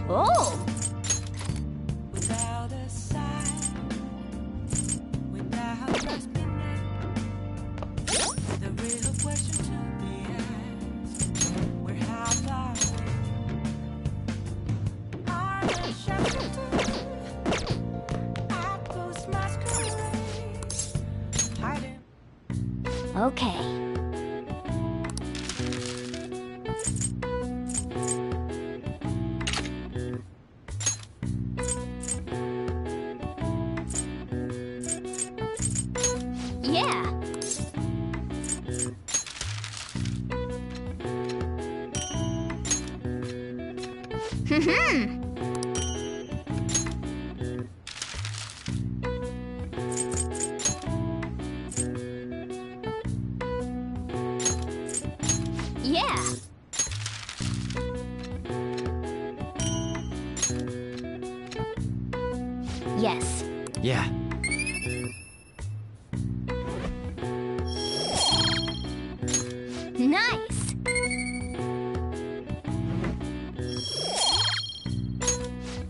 Oh! Without a sign, without grasping it, the real question to be asked: where have I the shepherd? I post masquerade, hiding. Okay. Yeah. Yeah. Yes. Yeah. Nice.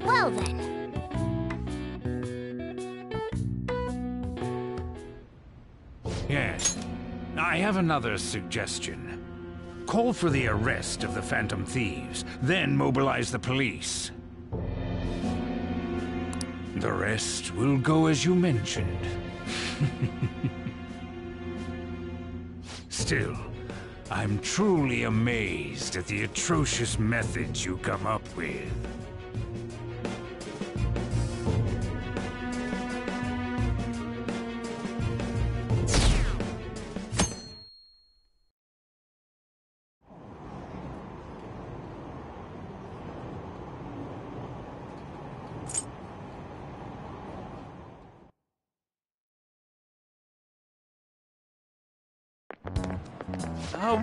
Well then. Yes. I have another suggestion. Call for the arrest of the Phantom Thieves, then mobilize the police. The rest will go as you mentioned. Still, I'm truly amazed at the atrocious methods you come up with.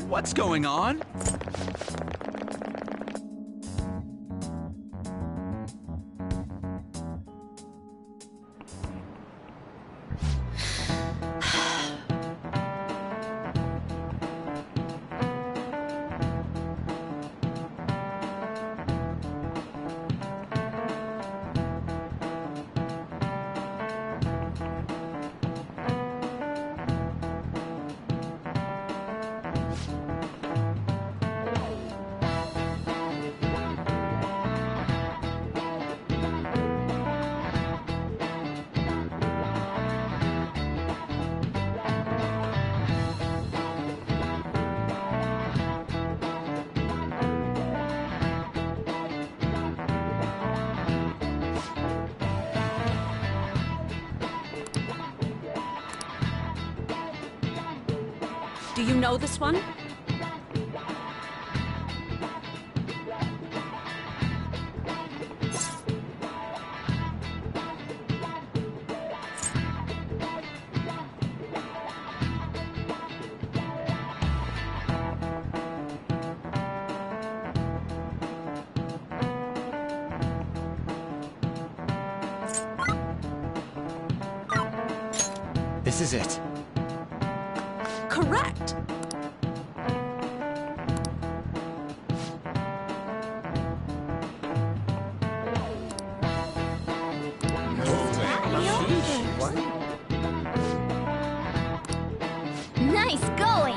What's going on? Do you know this one? This is it. Correct. Nice going.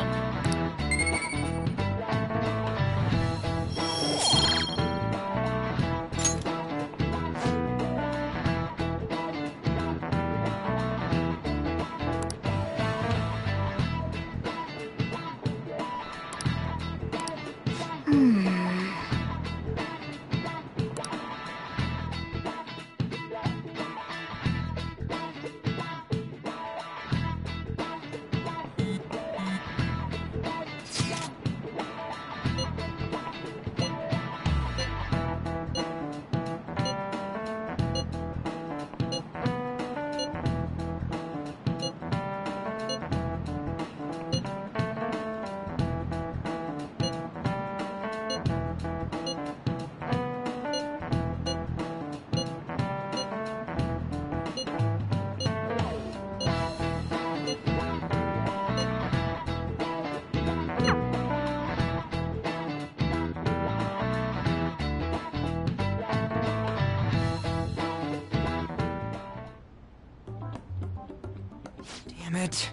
Damn it.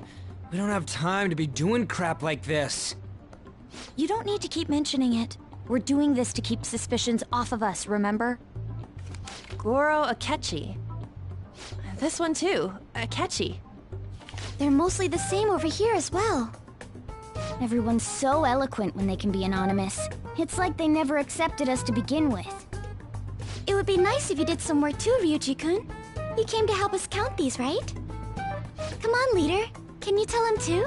We don't have time to be doing crap like this. You don't need to keep mentioning it. We're doing this to keep suspicions off of us, remember? Goro Akechi. This one too, Akechi. They're mostly the same over here as well. Everyone's so eloquent when they can be anonymous. It's like they never accepted us to begin with. It would be nice if you did some work too, Ryuji-kun. You came to help us count these, right? Come on, leader. Can you tell him too?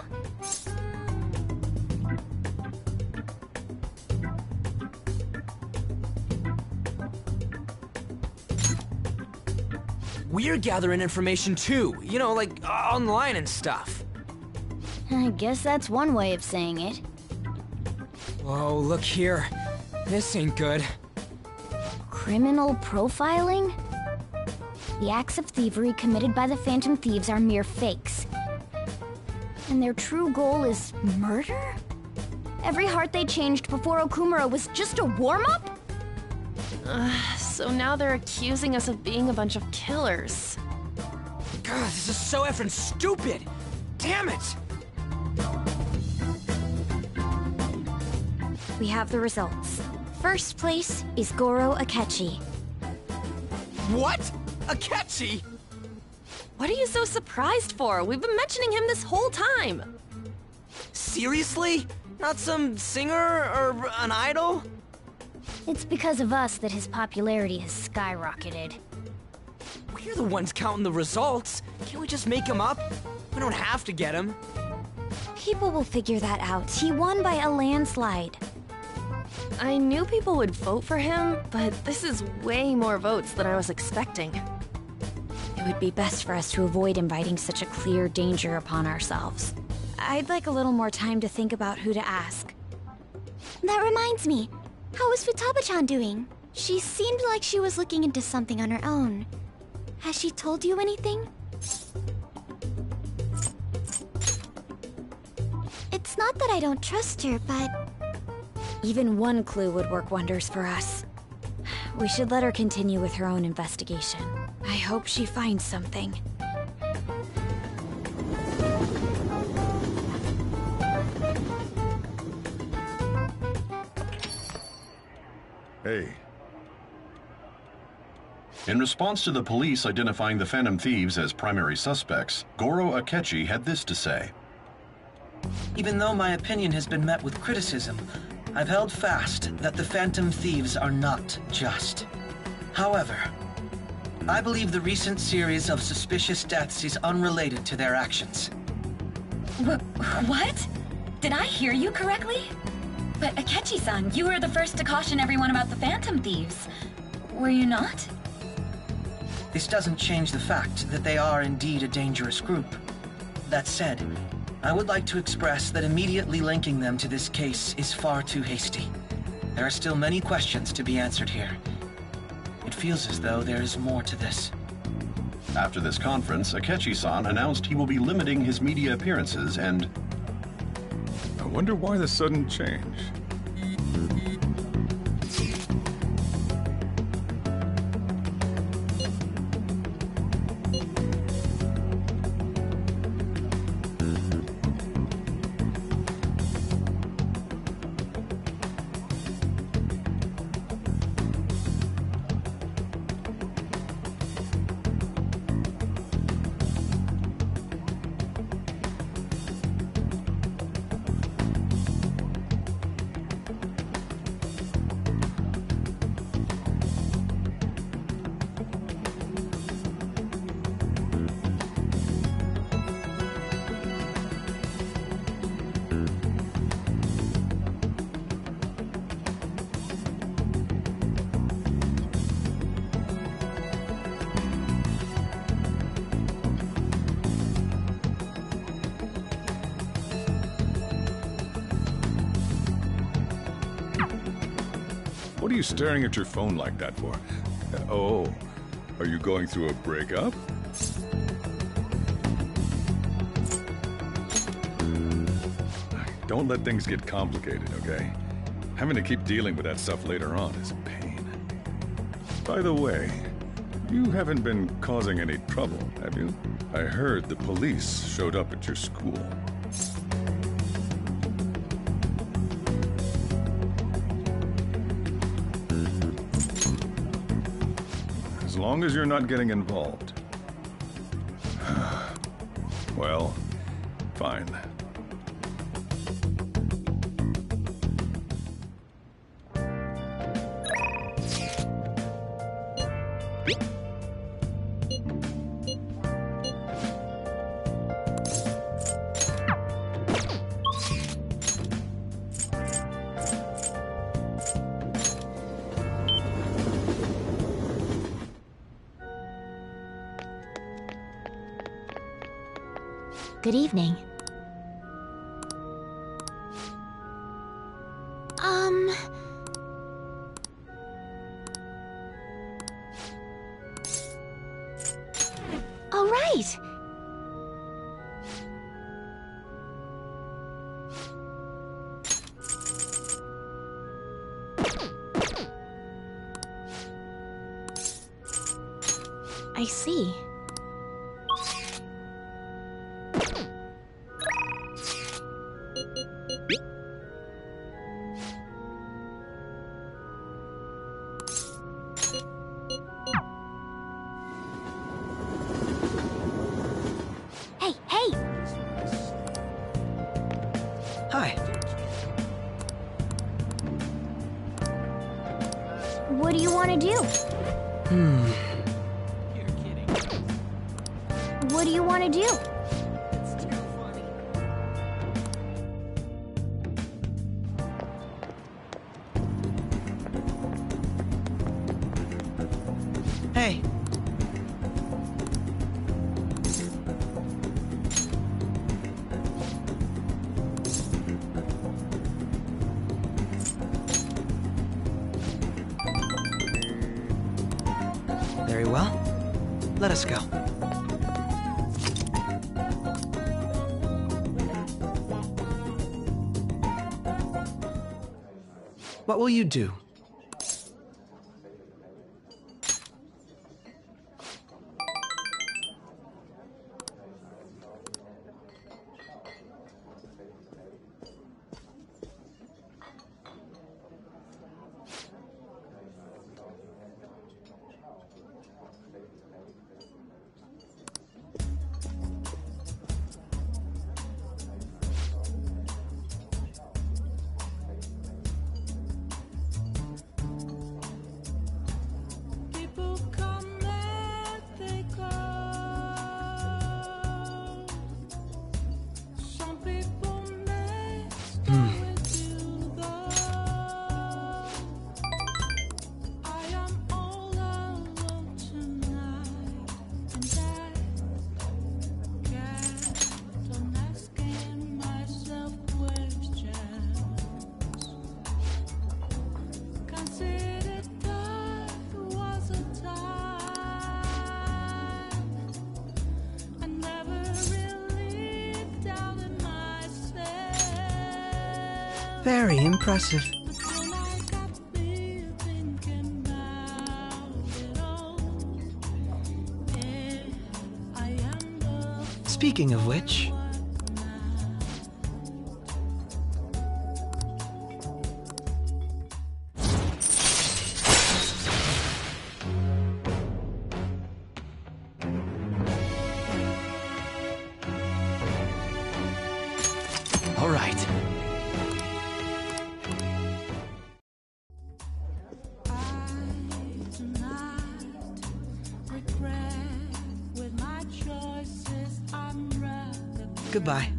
We're gathering information too, you know, like online and stuff. I guess that's one way of saying it. Whoa, look here. This ain't good. Criminal profiling? The acts of thievery committed by the Phantom Thieves are mere fakes. And their true goal is murder? Every heart they changed before Okumura was just a warm-up? So now they're accusing us of being a bunch of killers. God, this is so effing stupid! Damn it! We have the results. First place is Goro Akechi. What? Akechi? What are you so surprised for? We've been mentioning him this whole time. Seriously? Not some singer or an idol? It's because of us that his popularity has skyrocketed. We're the ones counting the results. Can't we just make him up? We don't have to get him. People will figure that out. He won by a landslide. I knew people would vote for him, but this is way more votes than I was expecting. It would be best for us to avoid inviting such a clear danger upon ourselves. I'd like a little more time to think about who to ask. That reminds me. How is Futaba-chan doing? She seemed like she was looking into something on her own. Has she told you anything? It's not that I don't trust her, but... Even one clue would work wonders for us. We should let her continue with her own investigation. I hope she finds something. Hey. In response to the police identifying the Phantom Thieves as primary suspects, Goro Akechi had this to say. Even though my opinion has been met with criticism, I've held fast that the Phantom Thieves are not just. However, I believe the recent series of suspicious deaths is unrelated to their actions. What? Did I hear you correctly? But Akechi-san, you were the first to caution everyone about the Phantom Thieves. Were you not? This doesn't change the fact that they are indeed a dangerous group. That said, I would like to express that immediately linking them to this case is far too hasty. There are still many questions to be answered here. It feels as though there is more to this. After this conference, Akechi-san announced he will be limiting his media appearances and... I wonder why the sudden change. What are you staring at your phone like that for? Oh, are you going through a breakup? Don't let things get complicated, okay? Having to keep dealing with that stuff later on is a pain. By the way, You haven't been causing any trouble, have you? I heard the police showed up at your school. As long as you're not getting involved. Well, fine. Good evening. All right. I see. Hi. What do you want to do? What do you want to do? Hey. Very well. Let us go. What will you do? People come and they go. Some people may stay with you though. I am all alone tonight, and I kept on asking myself questions. Considered that was a time I never really doubted myself. Very impressive. But then I got me thinking about it all. If I am the Speaking of which, All right. I do not regret with my choices. I'm rather goodbye.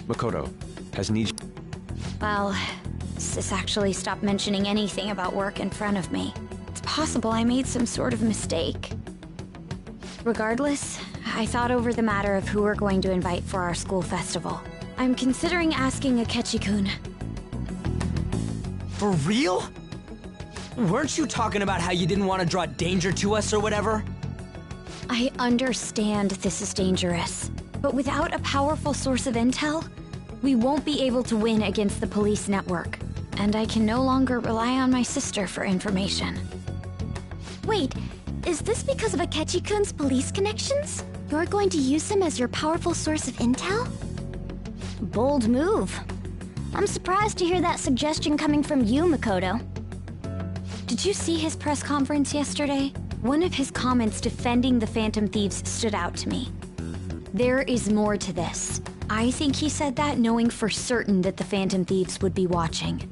Makoto, has Niji... Well, Sis actually stopped mentioning anything about work in front of me. It's possible I made some sort of mistake. Regardless, I thought over the matter of who we're going to invite for our school festival. I'm considering asking Akechi-kun. For real? Weren't you talking about how you didn't want to draw danger to us or whatever? I understand this is dangerous, but without a powerful source of intel, we won't be able to win against the police network, and I can no longer rely on my sister for information. Wait, is this because of Akechi-kun's police connections? You're going to use him as your powerful source of intel? Bold move. I'm surprised to hear that suggestion coming from you, Makoto. Did you see his press conference yesterday? One of his comments defending the Phantom Thieves stood out to me. There is more to this. I think he said that knowing for certain that the Phantom Thieves would be watching.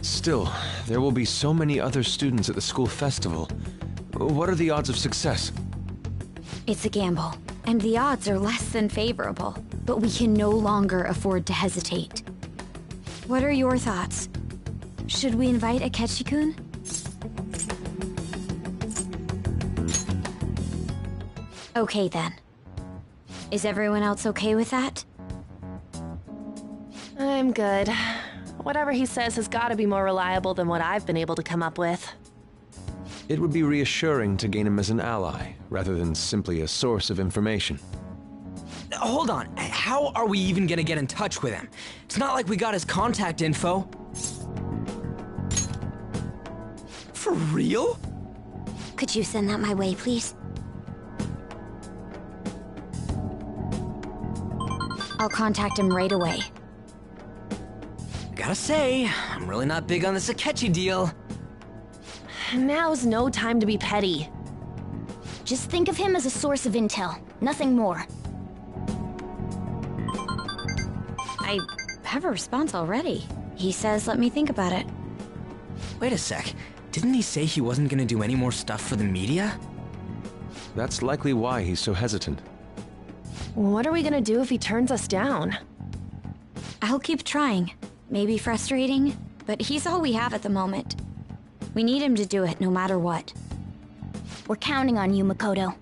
Still, there will be so many other students at the school festival. What are the odds of success? It's a gamble, and the odds are less than favorable, but we can no longer afford to hesitate. What are your thoughts? Should we invite Akechi-kun? Okay then. Is everyone else okay with that? I'm good. Whatever he says has got to be more reliable than what I've been able to come up with. It would be reassuring to gain him as an ally, rather than simply a source of information. Hold on, how are we even gonna get in touch with him? It's not like we got his contact info. For real? Could you send that my way, please? I'll contact him right away. Gotta say, I'm really not big on this Akechi deal. Now's no time to be petty. Just think of him as a source of intel, nothing more. I have a response already. He says let me think about it. Wait a sec, didn't he say he wasn't gonna do any more stuff for the media? That's likely why he's so hesitant. What are we gonna do if he turns us down? I'll keep trying. Maybe frustrating, but he's all we have at the moment. We need him to do it no matter what. We're counting on you, Makoto.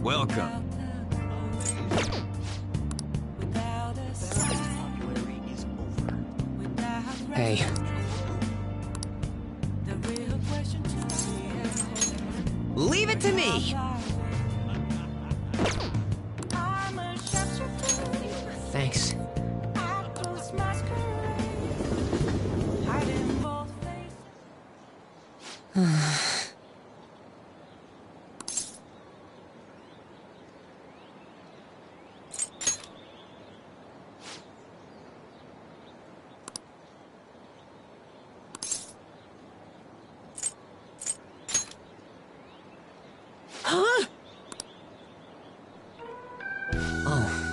Welcome. Hey. Leave it to me! Thanks. Huh? Oh.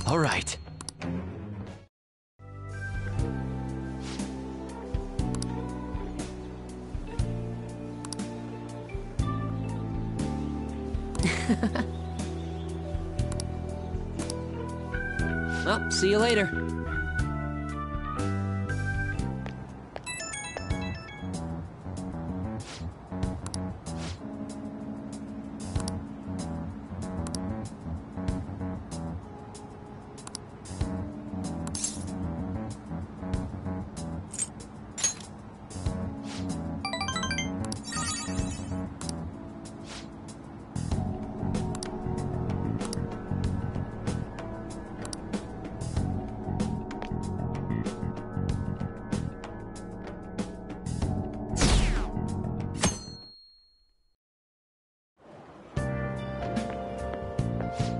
All right. Well, see you later.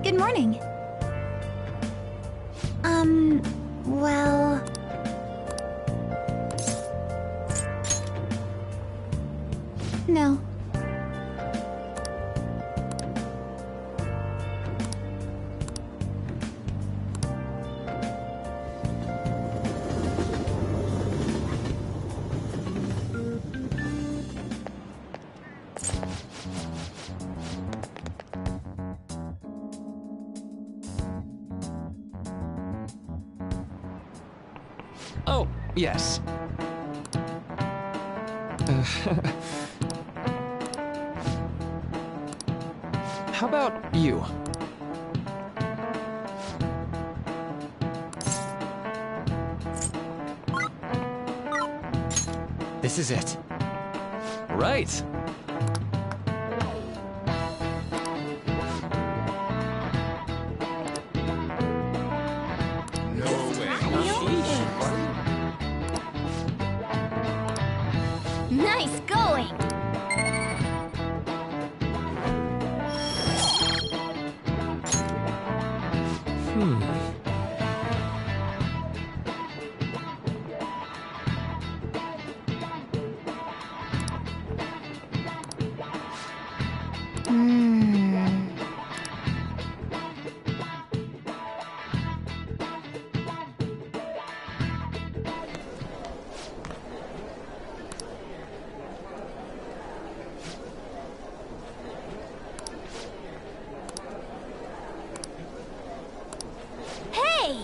Good morning. Well... No. Oh, yes. How about you? This is it. Right. Nice going! Hey!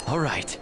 All right.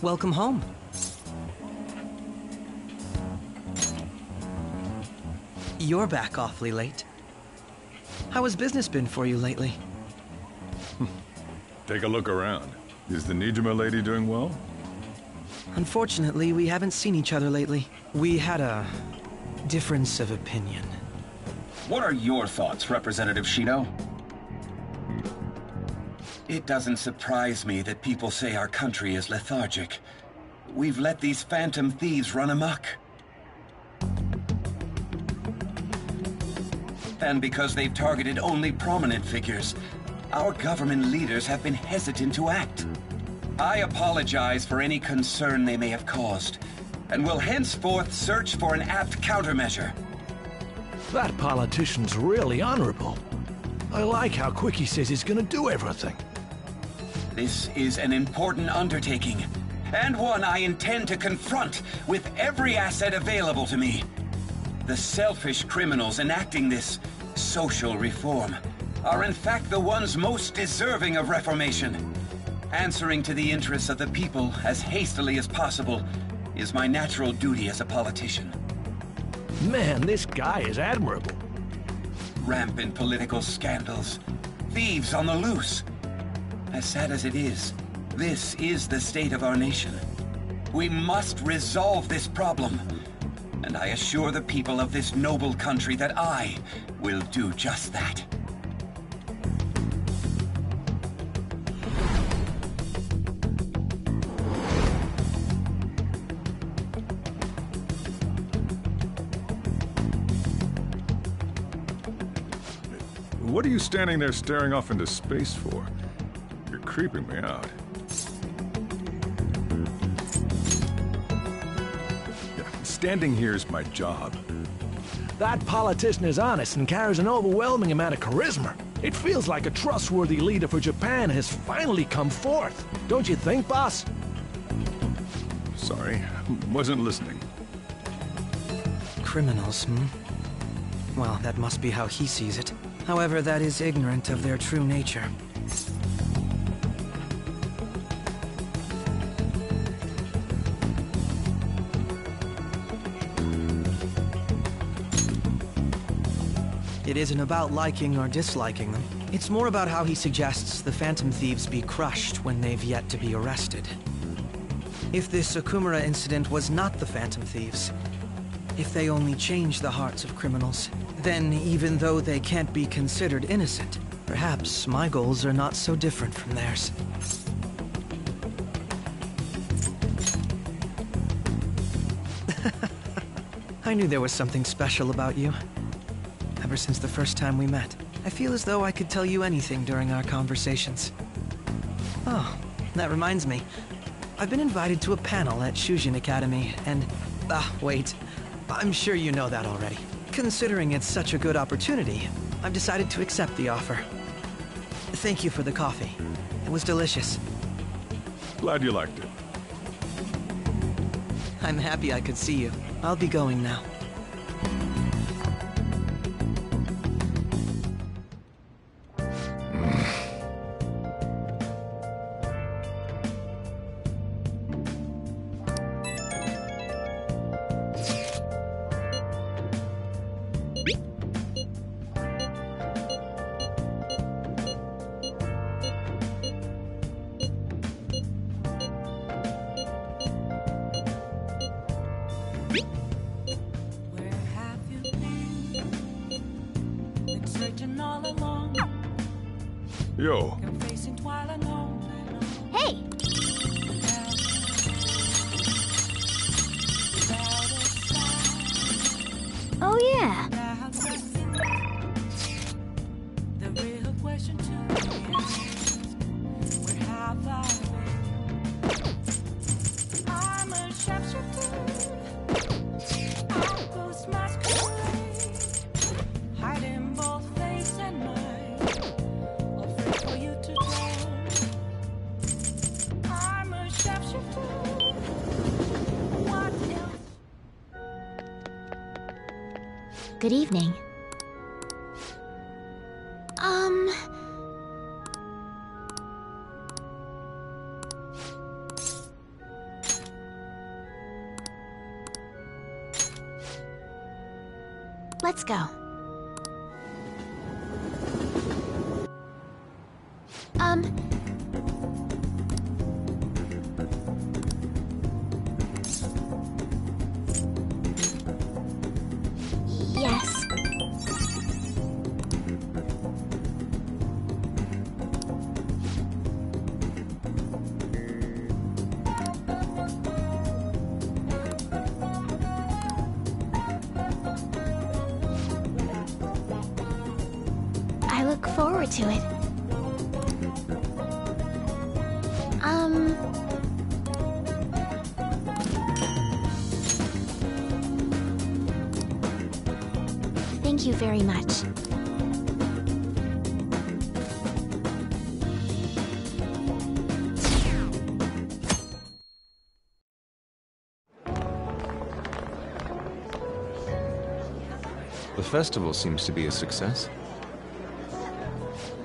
Welcome home. You're back awfully late. How has business been for you lately? Take a look around. Is the Nijima lady doing well? Unfortunately, we haven't seen each other lately. We had a difference of opinion. What are your thoughts, Representative Shino? It doesn't surprise me that people say our country is lethargic. We've let these phantom thieves run amok. And because they've targeted only prominent figures, our government leaders have been hesitant to act. I apologize for any concern they may have caused, and will henceforth search for an apt countermeasure. That politician's really honorable. I like how quick he says he's gonna do everything. This is an important undertaking, and one I intend to confront with every asset available to me. The selfish criminals enacting this social reform are in fact the ones most deserving of reformation. Answering to the interests of the people as hastily as possible is my natural duty as a politician. Man, this guy is admirable. Rampant political scandals, thieves on the loose. As sad as it is, this is the state of our nation. We must resolve this problem. And I assure the people of this noble country that I will do just that. What are you standing there staring off into space for? You're creeping me out. Yeah, standing here is my job. That politician is honest and carries an overwhelming amount of charisma. It feels like a trustworthy leader for Japan has finally come forth. Don't you think, boss? Sorry, wasn't listening. Criminals, Well, that must be how he sees it. However, that is ignorant of their true nature. It isn't about liking or disliking them. It's more about how he suggests the Phantom Thieves be crushed when they've yet to be arrested. If this Okumura incident was not the Phantom Thieves, if they only change the hearts of criminals, then even though they can't be considered innocent, perhaps my goals are not so different from theirs. I knew there was something special about you. Ever since the first time we met, I feel as though I could tell you anything during our conversations. Oh, that reminds me. I've been invited to a panel at Shujin Academy, and... wait. I'm sure you know that already. Considering it's such a good opportunity, I've decided to accept the offer. Thank you for the coffee. It was delicious. Glad you liked it. I'm happy I could see you. I'll be going now. Yo. Hey! Oh, yeah. The real question to me is, where have I been? I'm a sharpshooter. I post masquerade, hiding both face and mind, afraid for you to know. I'm a sharpshooter. What else? Good evening. Let's go. Yes. I look forward to it. Thank you very much. The festival seems to be a success.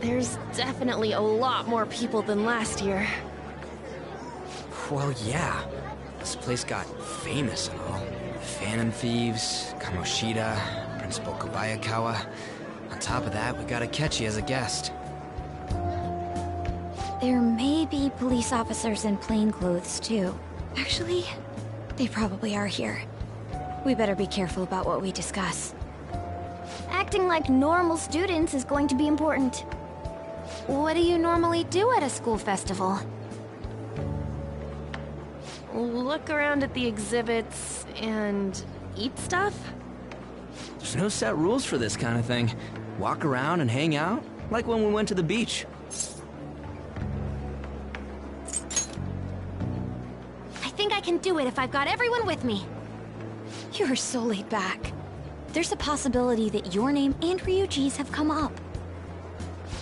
There's definitely a lot more people than last year. Well, yeah. This place got famous and all. Phantom Thieves, Kamoshida, Principal Kobayakawa. On top of that, we got Akechi as a guest. There may be police officers in plainclothes, too. Actually, they probably are here. We better be careful about what we discuss. Acting like normal students is going to be important. What do you normally do at a school festival? Look around at the exhibits and eat stuff? There's no set rules for this kind of thing. Walk around and hang out, like when we went to the beach. I think I can do it if I've got everyone with me. You're so laid back. There's a possibility that your name and Ryuji's have come up.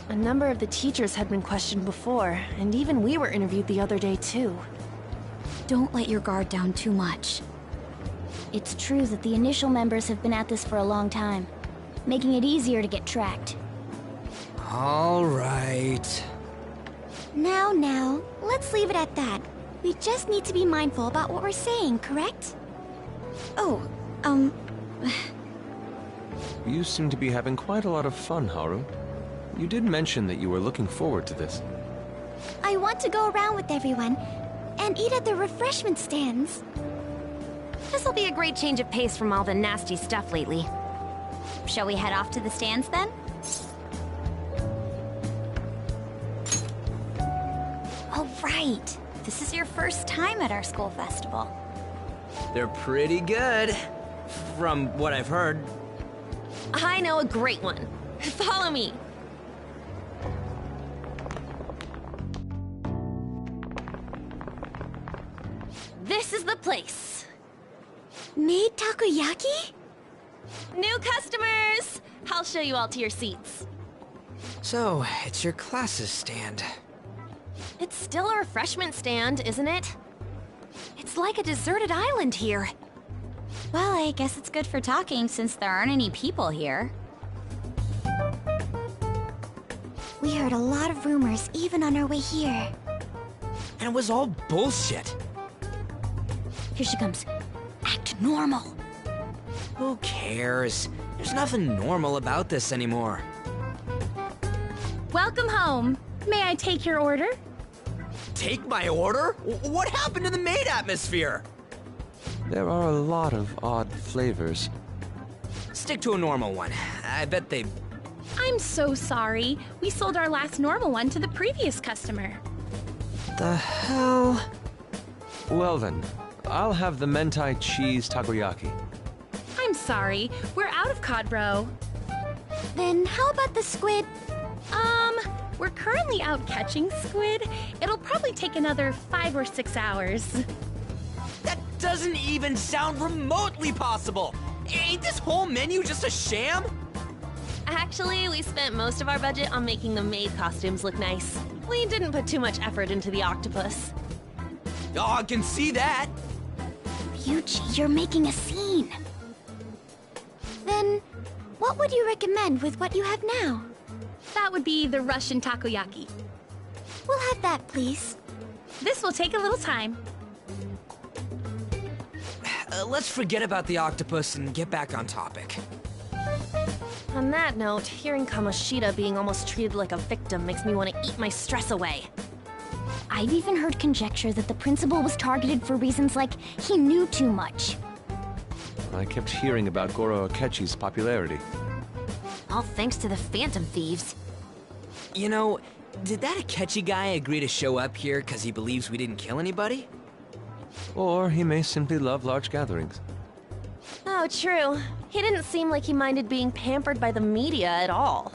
A number of the teachers had been questioned before, and even we were interviewed the other day too. Don't let your guard down too much. It's true that the initial members have been at this for a long time, making it easier to get tracked. All right. Now, let's leave it at that. We just need to be mindful about what we're saying, correct? Oh, You seem to be having quite a lot of fun, Haru. You did mention that you were looking forward to this. I want to go around with everyone and eat at the refreshment stands. This'll be a great change of pace from all the nasty stuff lately. Shall we head off to the stands then? Oh, right. This is your first time at our school festival. They're pretty good, from what I've heard. I know a great one. Follow me. This is the place. Made takoyaki? New customers! I'll show you all to your seats. So, it's your class's stand. It's still a refreshment stand, isn't it? It's like a deserted island here. Well, I guess it's good for talking since there aren't any people here. We heard a lot of rumors even on our way here. And it was all bullshit. Here she comes. Act normal. Who cares? There's nothing normal about this anymore. Welcome home. May I take your order? Take my order? What happened to the maid atmosphere? There are a lot of odd flavors. Stick to a normal one. I bet they... I'm so sorry. We sold our last normal one to the previous customer. The hell? Well then, I'll have the mentai cheese takoyaki. I'm sorry. We're out of cod, bro. Then how about the squid? We're currently out catching squid. It'll probably take another 5 or 6 hours. That doesn't even sound remotely possible! Ain't this whole menu just a sham? Actually, we spent most of our budget on making the maid costumes look nice. We didn't put too much effort into the octopus. Oh, I can see that! Ryuji, you're making a scene. Then, what would you recommend with what you have now? That would be the Russian takoyaki. We'll have that, please. This will take a little time. Let's forget about the octopus and get back on topic. On that note, hearing Kamoshida being almost treated like a victim makes me want to eat my stress away. I've even heard conjecture that the principal was targeted for reasons like he knew too much. I kept hearing about Goro Akechi's popularity. All thanks to the Phantom Thieves. You know, did that Akechi guy agree to show up here because he believes we didn't kill anybody? Or he may simply love large gatherings. Oh, true. He didn't seem like he minded being pampered by the media at all.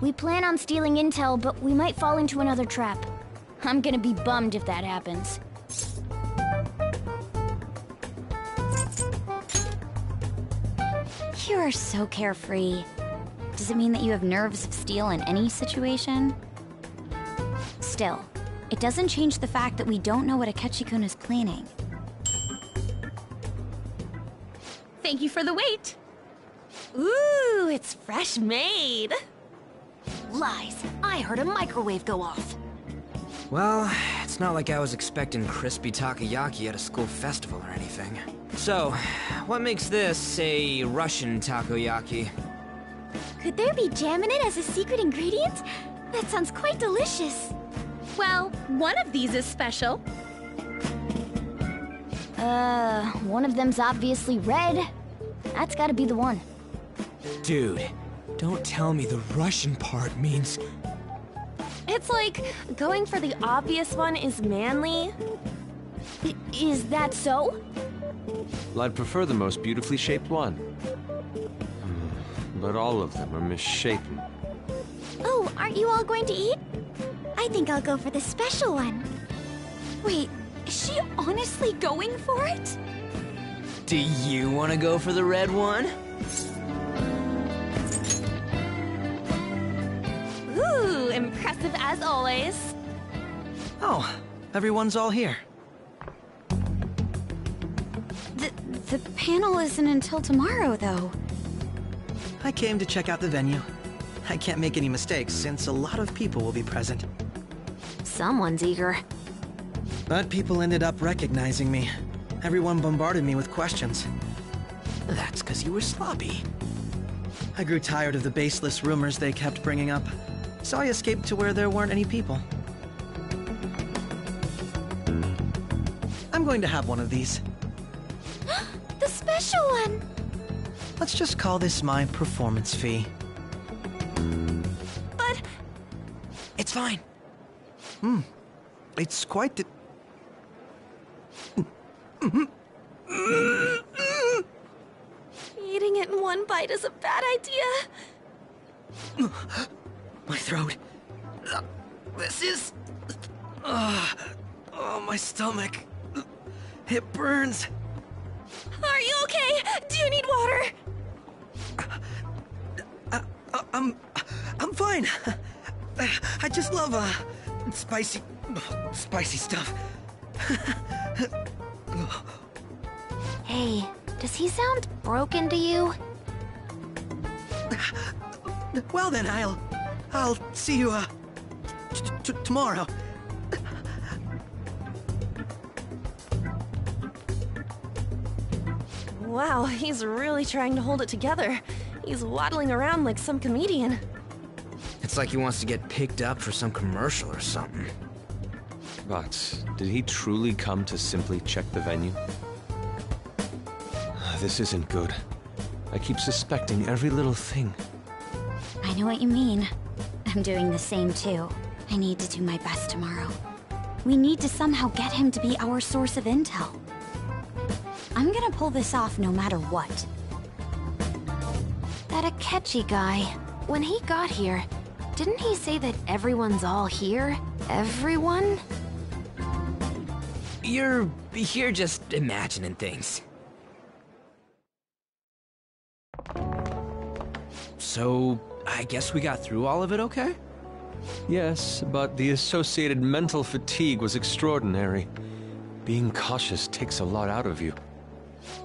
We plan on stealing intel, but we might fall into another trap. I'm gonna be bummed if that happens. You are so carefree. Does it mean that you have nerves of steel in any situation? Still, it doesn't change the fact that we don't know what Akechi-kun is planning. Thank you for the wait. Ooh, it's fresh made. Lies. I heard a microwave go off. Well, it's not like I was expecting crispy takoyaki at a school festival or anything. So, what makes this a Russian takoyaki? Could there be jam in it as a secret ingredient? That sounds quite delicious. Well, one of these is special. One of them's obviously red. That's gotta be the one. Dude, don't tell me the Russian part means... It's like going for the obvious one is manly. Is that so? Well, I'd prefer the most beautifully shaped one. But all of them are misshapen. Oh, aren't you all going to eat? I think I'll go for the special one. Wait, is she honestly going for it? Do you want to go for the red one? Ooh, impressive as always. Oh, everyone's all here. The panel isn't until tomorrow, though. I came to check out the venue. I can't make any mistakes since a lot of people will be present. Someone's eager. But people ended up recognizing me. Everyone bombarded me with questions. That's because you were sloppy. I grew tired of the baseless rumors they kept bringing up, so I escaped to where there weren't any people. I'm going to have one of these. The special one! Let's just call this my performance fee. But... It's fine. It's quite the... Eating it in one bite is a bad idea. My throat. This is... oh, my stomach. It burns. Are you okay? Do you need water? I'm fine. I just love, spicy stuff. Hey, does he sound broken to you? Well then, I'll see you, tomorrow. Wow, he's really trying to hold it together. He's waddling around like some comedian. It's like he wants to get picked up for some commercial or something. But did he truly come to simply check the venue? This isn't good. I keep suspecting every little thing. I know what you mean. I'm doing the same too. I need to do my best tomorrow. We need to somehow get him to be our source of intel. I'm gonna pull this off no matter what. That Akechi guy, when he got here, didn't he say that everyone's all here? Everyone? You're just imagining things. So, I guess we got through all of it okay? Yes, but the associated mental fatigue was extraordinary. Being cautious takes a lot out of you.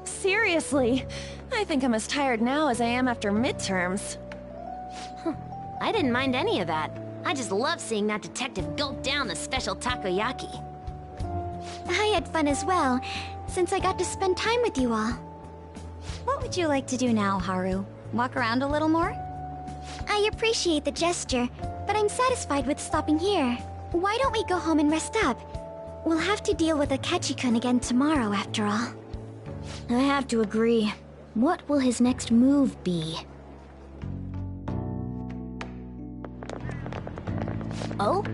Seriously, I think I'm as tired now as I am after midterms. I didn't mind any of that. I just love seeing that detective gulp down the special takoyaki. I had fun as well, since I got to spend time with you all. What would you like to do now, Haru? Walk around a little more? I appreciate the gesture, but I'm satisfied with stopping here. Why don't we go home and rest up? We'll have to deal with Akechi-kun again tomorrow, after all. I have to agree. What will his next move be? Oh?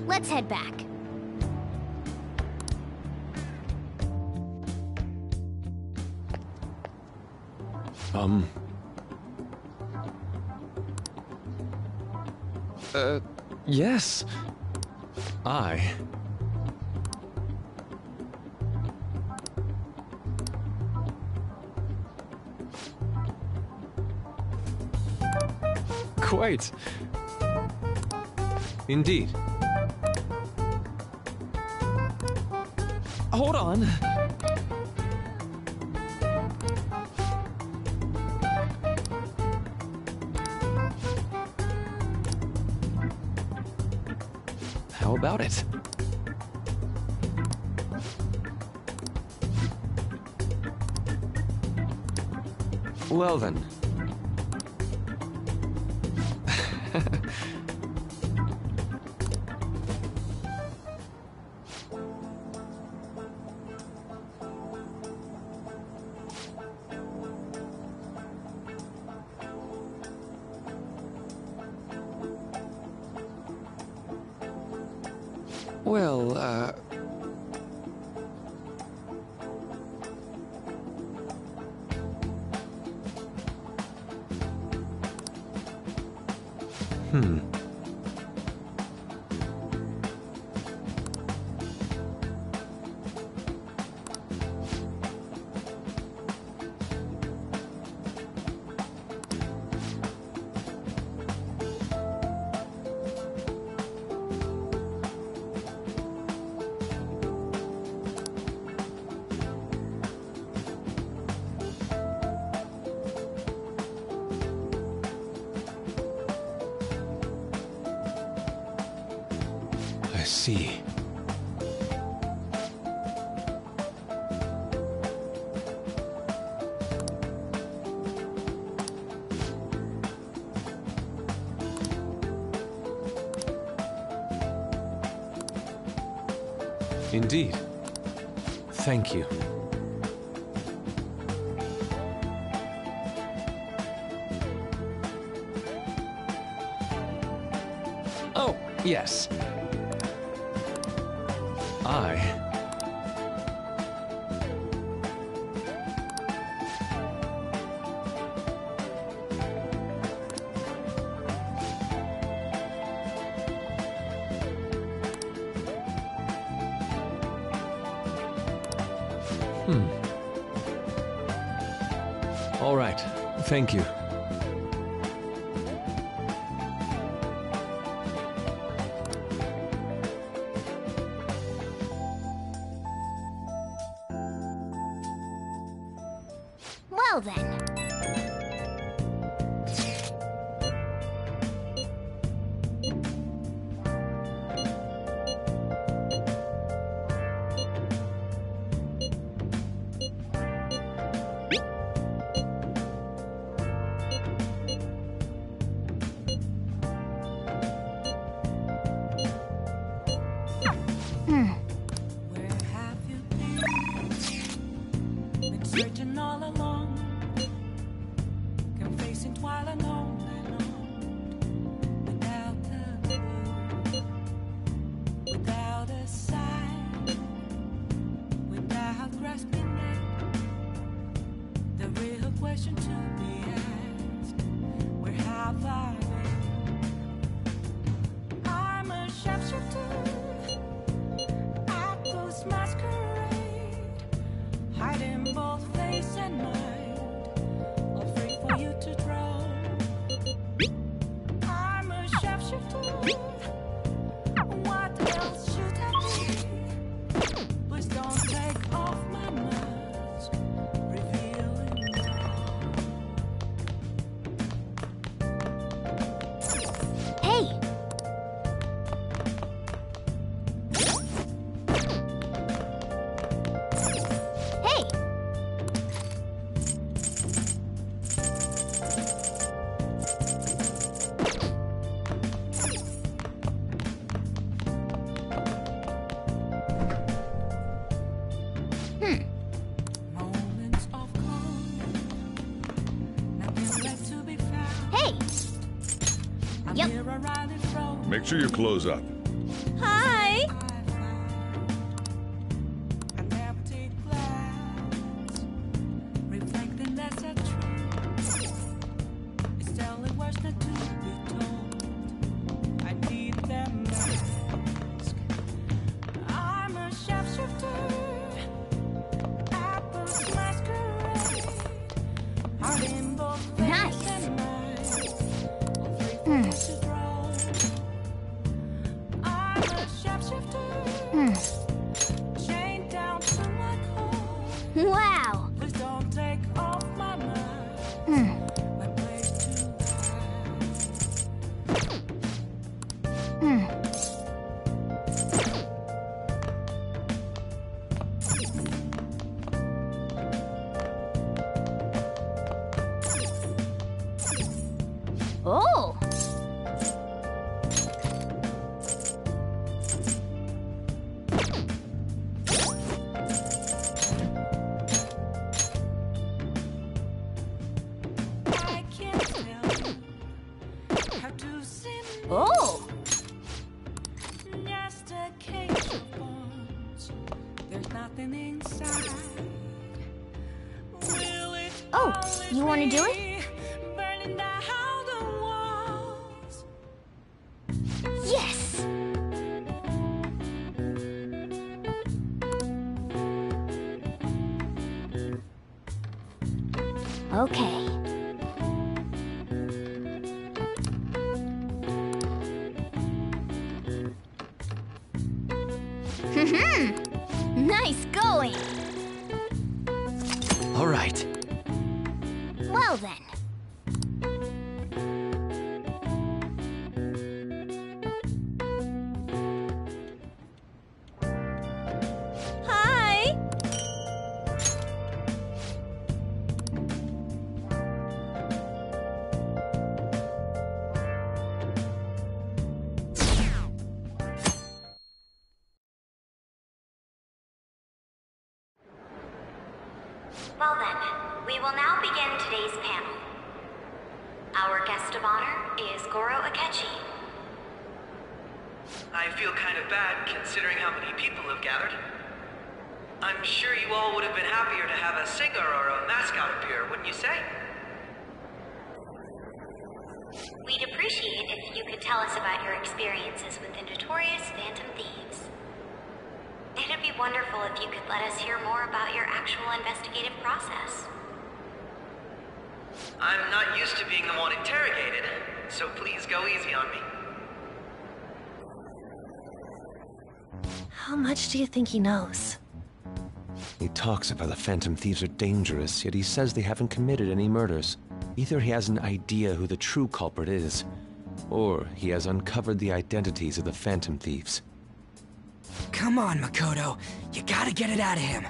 Let's head back. Yes. Quite. Indeed. Hold on. How about it? Well then. Well, I see. Indeed. Thank you. Oh, yes. All right. Thank you. Well then. Searching all along, confessing while alone without a clue, without a sign, without grasping it. The real question to be asked: where have I been? I'm a sharpshooter at those masquerade, hiding both face and mind, afraid for you to draw. I'm a sharpshooter. What else should I be? Please don't take off my mask, revealing Hey! moments of calm. Nothing left to be found. Hey! I'm Yep. here around and from. Make sure you close up. Hi! An empty glass, reflecting that's a truth. It's telling words not to be told. I need them mask. I'm a sharpshooter. Apples masquerade. Heart in both face Nice. and mind. Afraid for you to draw. I'm a sharpshooter. Chained down to my core. Wow! Please don't take off my mask. My place to hide. Oh! I can't tell how to sing. Oh! Just a cage of bones. There's nothing inside. Will it Oh, you want to do it? be burning down the walls? Yes! Okay. Nice going! All right. Well then. Hi! Well then, we will now begin today's panel. Our guest of honor is Goro Akechi. I feel kind of bad considering how many people have gathered. I'm sure you all would have been happier to have a singer or a mascot appear, wouldn't you say? We'd appreciate if you could tell us about your experiences with the notorious Phantom Thieves. It'd be wonderful if you could let us hear more about your actual investigative process. I'm not used to being the one interrogated, so please go easy on me. How much do you think he knows? He talks about the Phantom Thieves are dangerous, yet he says they haven't committed any murders. Either he has an idea who the true culprit is, or he has uncovered the identities of the Phantom Thieves. Come on, Makoto. You gotta get it out of him.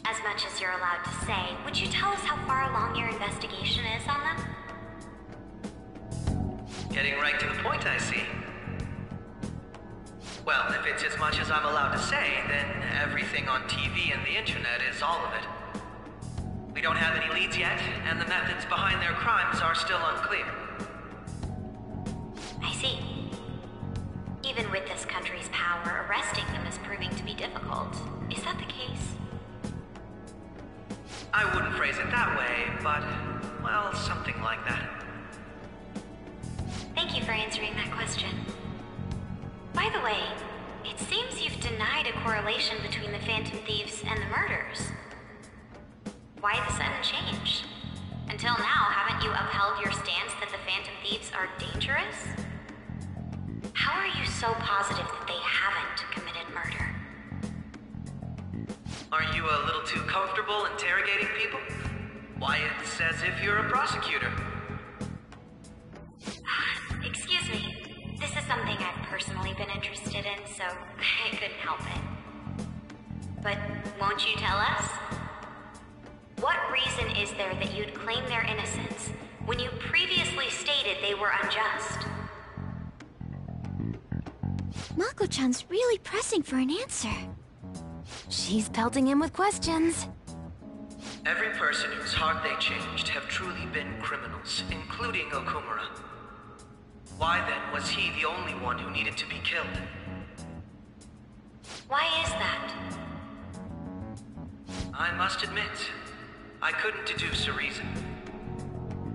As much as you're allowed to say, would you tell us how far along your investigation is on them? Getting right to the point, I see. Well, if it's as much as I'm allowed to say, then everything on TV and the internet is all of it. We don't have any leads yet, and the methods behind their crimes are still unclear. I see. Even with this country's power, arresting them is proving to be difficult. Is that the case? I wouldn't phrase it that way, but, well, something like that. Thank you for answering that question. By the way, it seems you've denied a correlation between the Phantom Thieves and the murders. Why the sudden change? Until now, haven't you upheld your stance that the Phantom Thieves are dangerous? How are you so positive that they haven't committed murder? Are you a little too comfortable interrogating people? Why, it's as if you're a prosecutor. Excuse me. This is something I've personally been interested in, so I couldn't help it. But won't you tell us? What reason is there that you'd claim their innocence when you previously stated they were unjust? Mako-chan's really pressing for an answer. She's pelting him with questions. Every person whose heart they changed have truly been criminals, including Okumura. Why then was he the only one who needed to be killed? Why is that? I must admit, I couldn't deduce a reason.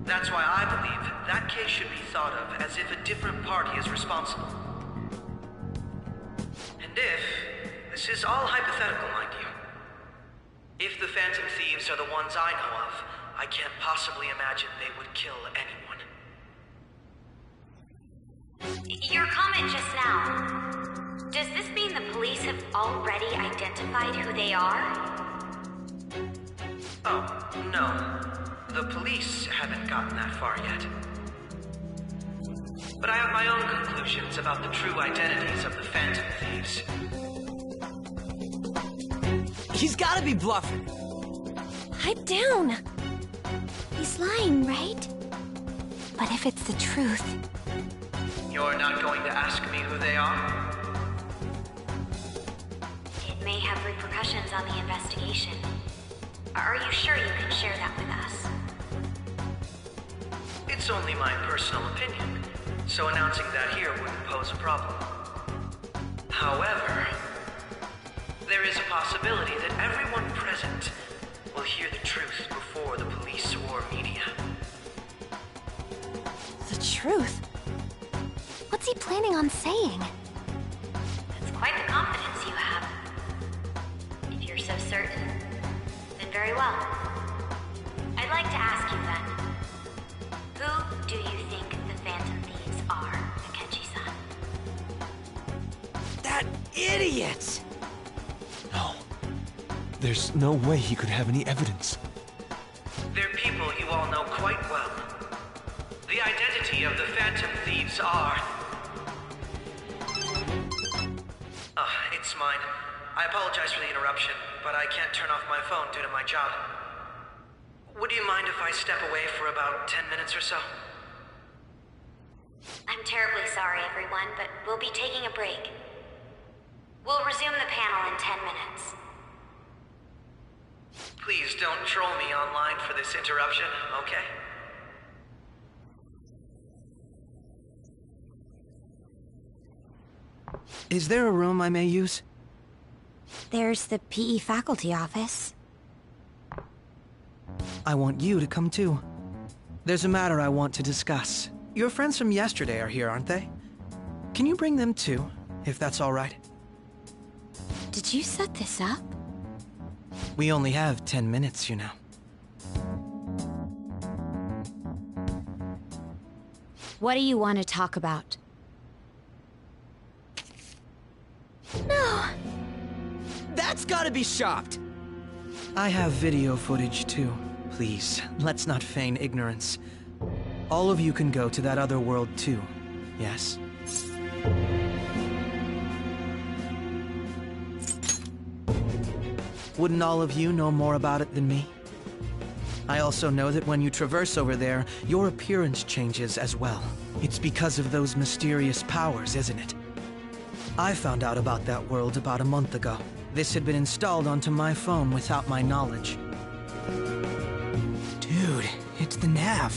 That's why I believe that case should be thought of as if a different party is responsible. And this is all hypothetical, mind you. If the Phantom Thieves are the ones I know of, I can't possibly imagine they would kill anyone. Your comment just now, does this mean the police have already identified who they are? Oh, no. The police haven't gotten that far yet. But I have my own conclusions about the true identities of the Phantom Thieves. He's gotta be bluffing. Pipe down. He's lying, right? But if it's the truth... You're not going to ask me who they are? It may have repercussions on the investigation. Are you sure you can share that with us? It's only my personal opinion, so announcing that here wouldn't pose a problem. However, there is a possibility that everyone present will hear the truth before the police or media. The truth? What's he planning on saying? That's quite the confidence you have. If you're so certain, then very well. I'd like to ask you then, who do you think the Phantom Thieves are, Akechi-san? That idiot! No. There's no way he could have any evidence. They're people you all know quite well. The identity of the Phantom Thieves are... it's mine. I apologize for the interruption, but I can't turn off my phone due to my job. Would you mind if I step away for about 10 minutes or so? I'm terribly sorry, everyone, but we'll be taking a break. We'll resume the panel in 10 minutes. Please don't troll me online for this interruption, okay? Is there a room I may use? There's the PE faculty office. I want you to come too. There's a matter I want to discuss. Your friends from yesterday are here, aren't they? Can you bring them too, if that's all right? Did you set this up? We only have 10 minutes, you know. What do you want to talk about? No! That's gotta be shopped! I have video footage too. Please, let's not feign ignorance. All of you can go to that other world too, yes? Wouldn't all of you know more about it than me? I also know that when you traverse over there, your appearance changes as well. It's because of those mysterious powers, isn't it? I found out about that world about a month ago. This had been installed onto my phone without my knowledge. Dude, it's the nav.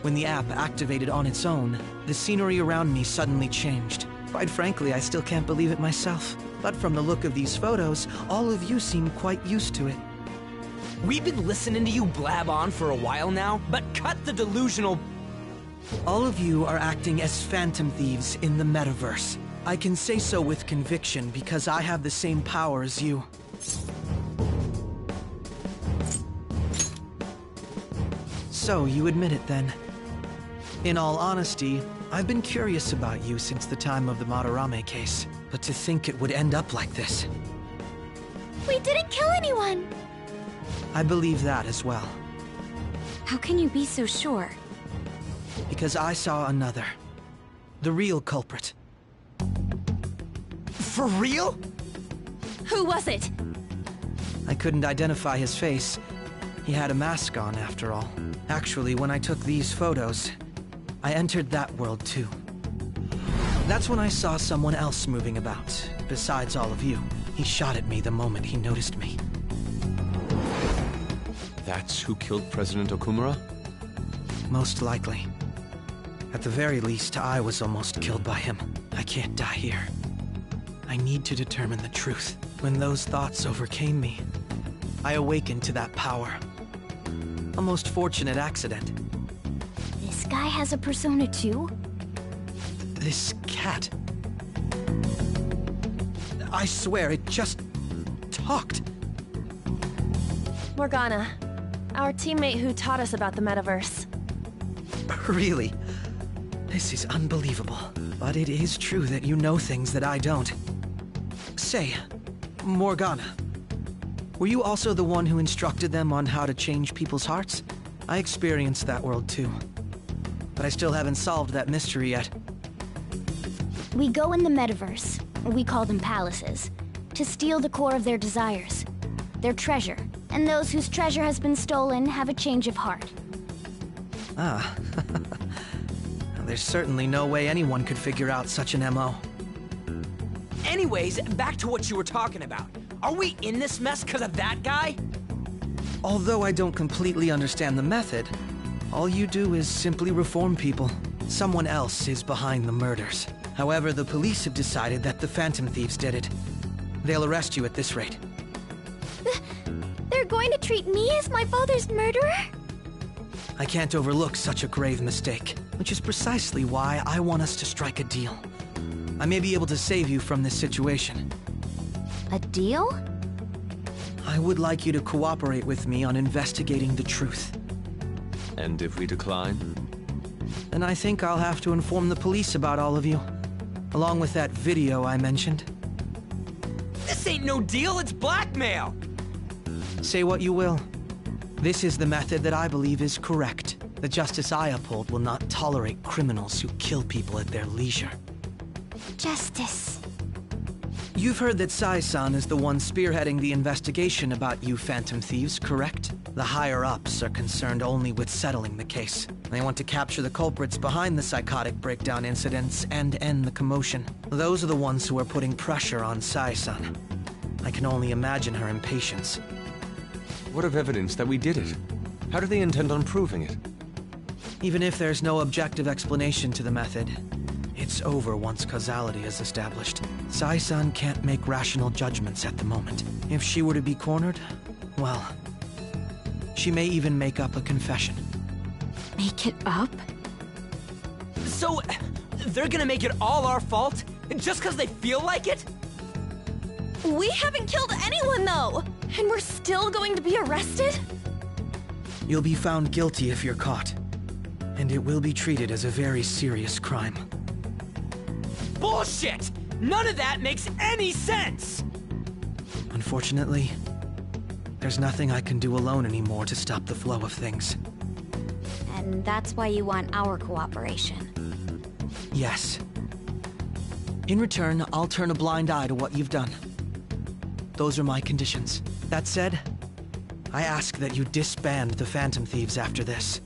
When the app activated on its own, the scenery around me suddenly changed. Quite frankly, I still can't believe it myself. But from the look of these photos, all of you seem quite used to it. We've been listening to you blab on for a while now, but cut the delusional... All of you are acting as Phantom Thieves in the metaverse. I can say so with conviction because I have the same power as you. So, you admit it then. In all honesty, I've been curious about you since the time of the Madarame case. But to think it would end up like this. We didn't kill anyone! I believe that as well. How can you be so sure? Because I saw another. The real culprit. For real? Who was it? I couldn't identify his face. He had a mask on, after all. Actually, when I took these photos, I entered that world too. That's when I saw someone else moving about, besides all of you. He shot at me the moment he noticed me. That's who killed President Okumura? Most likely. At the very least, I was almost killed by him. I can't die here. I need to determine the truth. When those thoughts overcame me, I awakened to that power. A most fortunate accident. This guy has a persona too? This cat. I swear, it just talked. Morgana, our teammate who taught us about the metaverse. Really? This is unbelievable. But it is true that you know things that I don't. Say, Morgana, were you also the one who instructed them on how to change people's hearts? I experienced that world too. But I still haven't solved that mystery yet. We go in the metaverse, we call them palaces, to steal the core of their desires, their treasure. And those whose treasure has been stolen have a change of heart. Ah, There's certainly no way anyone could figure out such an MO. Anyways, back to what you were talking about. Are we in this mess because of that guy? Although I don't completely understand the method, all you do is simply reform people. Someone else is behind the murders. However, the police have decided that the Phantom Thieves did it. They'll arrest you at this rate. They're going to treat me as my father's murderer? I can't overlook such a grave mistake, which is precisely why I want us to strike a deal. I may be able to save you from this situation. A deal? I would like you to cooperate with me on investigating the truth. And if we decline? Then I think I'll have to inform the police about all of you, along with that video I mentioned. This ain't no deal, it's blackmail! Say what you will. This is the method that I believe is correct. The justice I uphold will not tolerate criminals who kill people at their leisure. Justice. You've heard that Sai-san is the one spearheading the investigation about you Phantom Thieves, correct? The higher-ups are concerned only with settling the case. They want to capture the culprits behind the psychotic breakdown incidents and end the commotion. Those are the ones who are putting pressure on Sai-san. I can only imagine her impatience. What of evidence that we did it? How do they intend on proving it? Even if there's no objective explanation to the method, it's over once causality is established. Sai-san can't make rational judgments at the moment. If she were to be cornered, well, she may even make up a confession. Make it up? So, they're gonna make it all our fault? Just because they feel like it? We haven't killed anyone, though! And we're still going to be arrested? You'll be found guilty if you're caught. And it will be treated as a very serious crime. Bullshit! None of that makes any sense! Unfortunately, there's nothing I can do alone anymore to stop the flow of things. And that's why you want our cooperation. Yes. In return, I'll turn a blind eye to what you've done. Those are my conditions. That said, I ask that you disband the Phantom Thieves after this.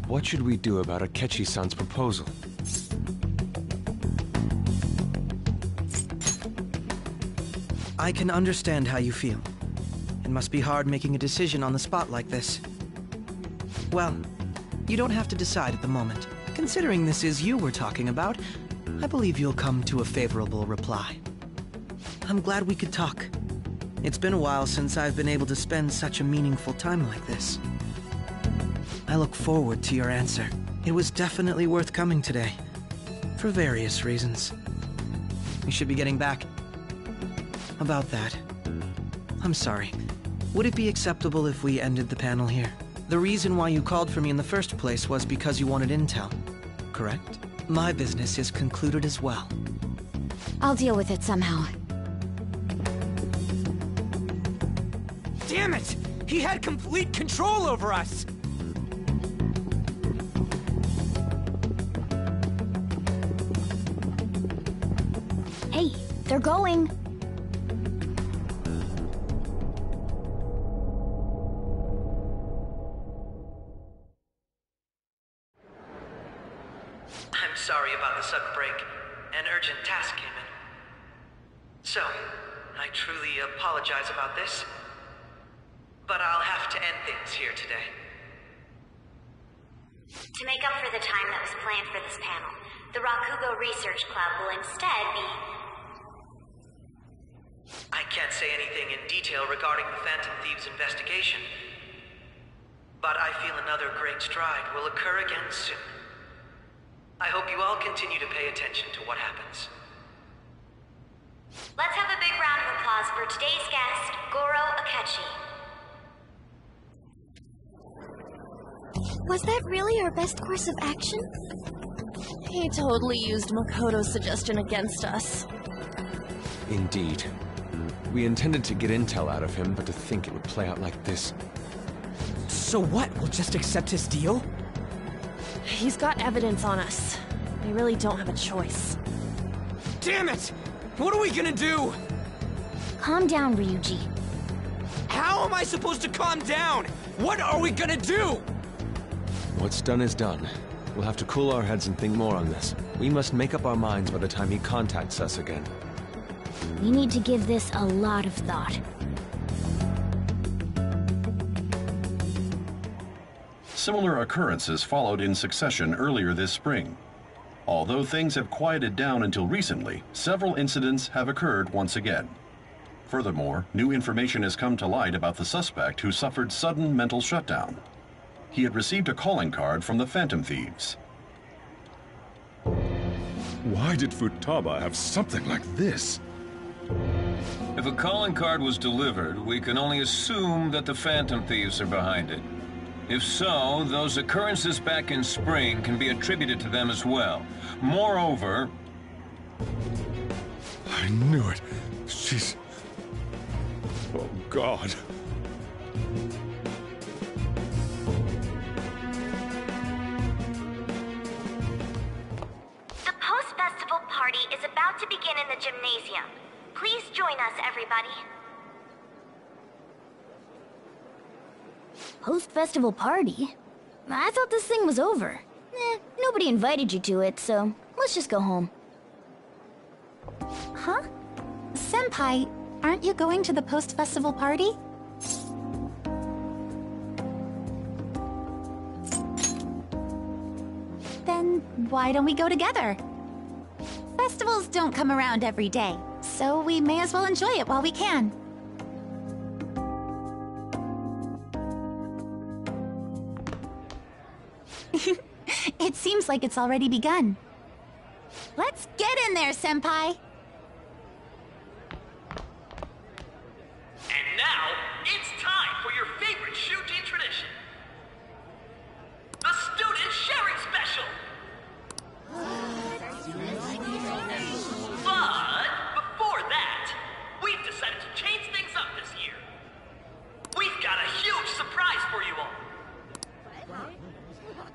What should we do about Akechi-san's proposal? I can understand how you feel. It must be hard making a decision on the spot like this. Well, you don't have to decide at the moment. Considering this is you we're talking about, I believe you'll come to a favorable reply. I'm glad we could talk. It's been a while since I've been able to spend such a meaningful time like this. I look forward to your answer. It was definitely worth coming today, for various reasons. We should be getting back. About that, I'm sorry. Would it be acceptable if we ended the panel here? The reason why you called for me in the first place was because you wanted intel, correct? My business is concluded as well. I'll deal with it somehow. Damn it! He had complete control over us! Hey, they're going. I'm sorry about the sudden break. An urgent task came in. So, I truly apologize about this, but I'll have to end things here today. To make up for the time that was planned for this panel, the Rakugo Research Club will instead be... I can't say anything in detail regarding the Phantom Thieves investigation, but I feel another great stride will occur again soon. I hope you all continue to pay attention to what happens. Let's have a big round of applause for today's guest, Goro Akechi. Was that really our best course of action? He totally used Makoto's suggestion against us. Indeed. We intended to get intel out of him, but to think it would play out like this. So what? We'll just accept his deal? He's got evidence on us. We really don't have a choice. Damn it! What are we gonna do? Calm down, Ryuji. How am I supposed to calm down? What are we gonna do? What's done is done. We'll have to cool our heads and think more on this. We must make up our minds by the time he contacts us again. We need to give this a lot of thought. Similar occurrences followed in succession earlier this spring. Although things have quieted down until recently, several incidents have occurred once again. Furthermore, new information has come to light about the suspect who suffered sudden mental shutdown. He had received a calling card from the Phantom Thieves. Why did Futaba have something like this? If a calling card was delivered, we can only assume that the Phantom Thieves are behind it. If so, those occurrences back in spring can be attributed to them as well. Moreover... I knew it. She's... Oh, God. The post-festival party is about to begin in the gymnasium. Please join us, everybody. Post-festival party? I thought this thing was over. Nobody invited you to it, so let's just go home. Huh? Senpai, aren't you going to the post-festival party? Then why don't we go together? Festivals don't come around every day, so we may as well enjoy it while we can. It seems like it's already begun. Let's get in there, Senpai! And now, it's time for your favorite shooting tradition. The Student Sharing Special! But before that, we've decided to change things up this year. We've got a huge surprise for you all.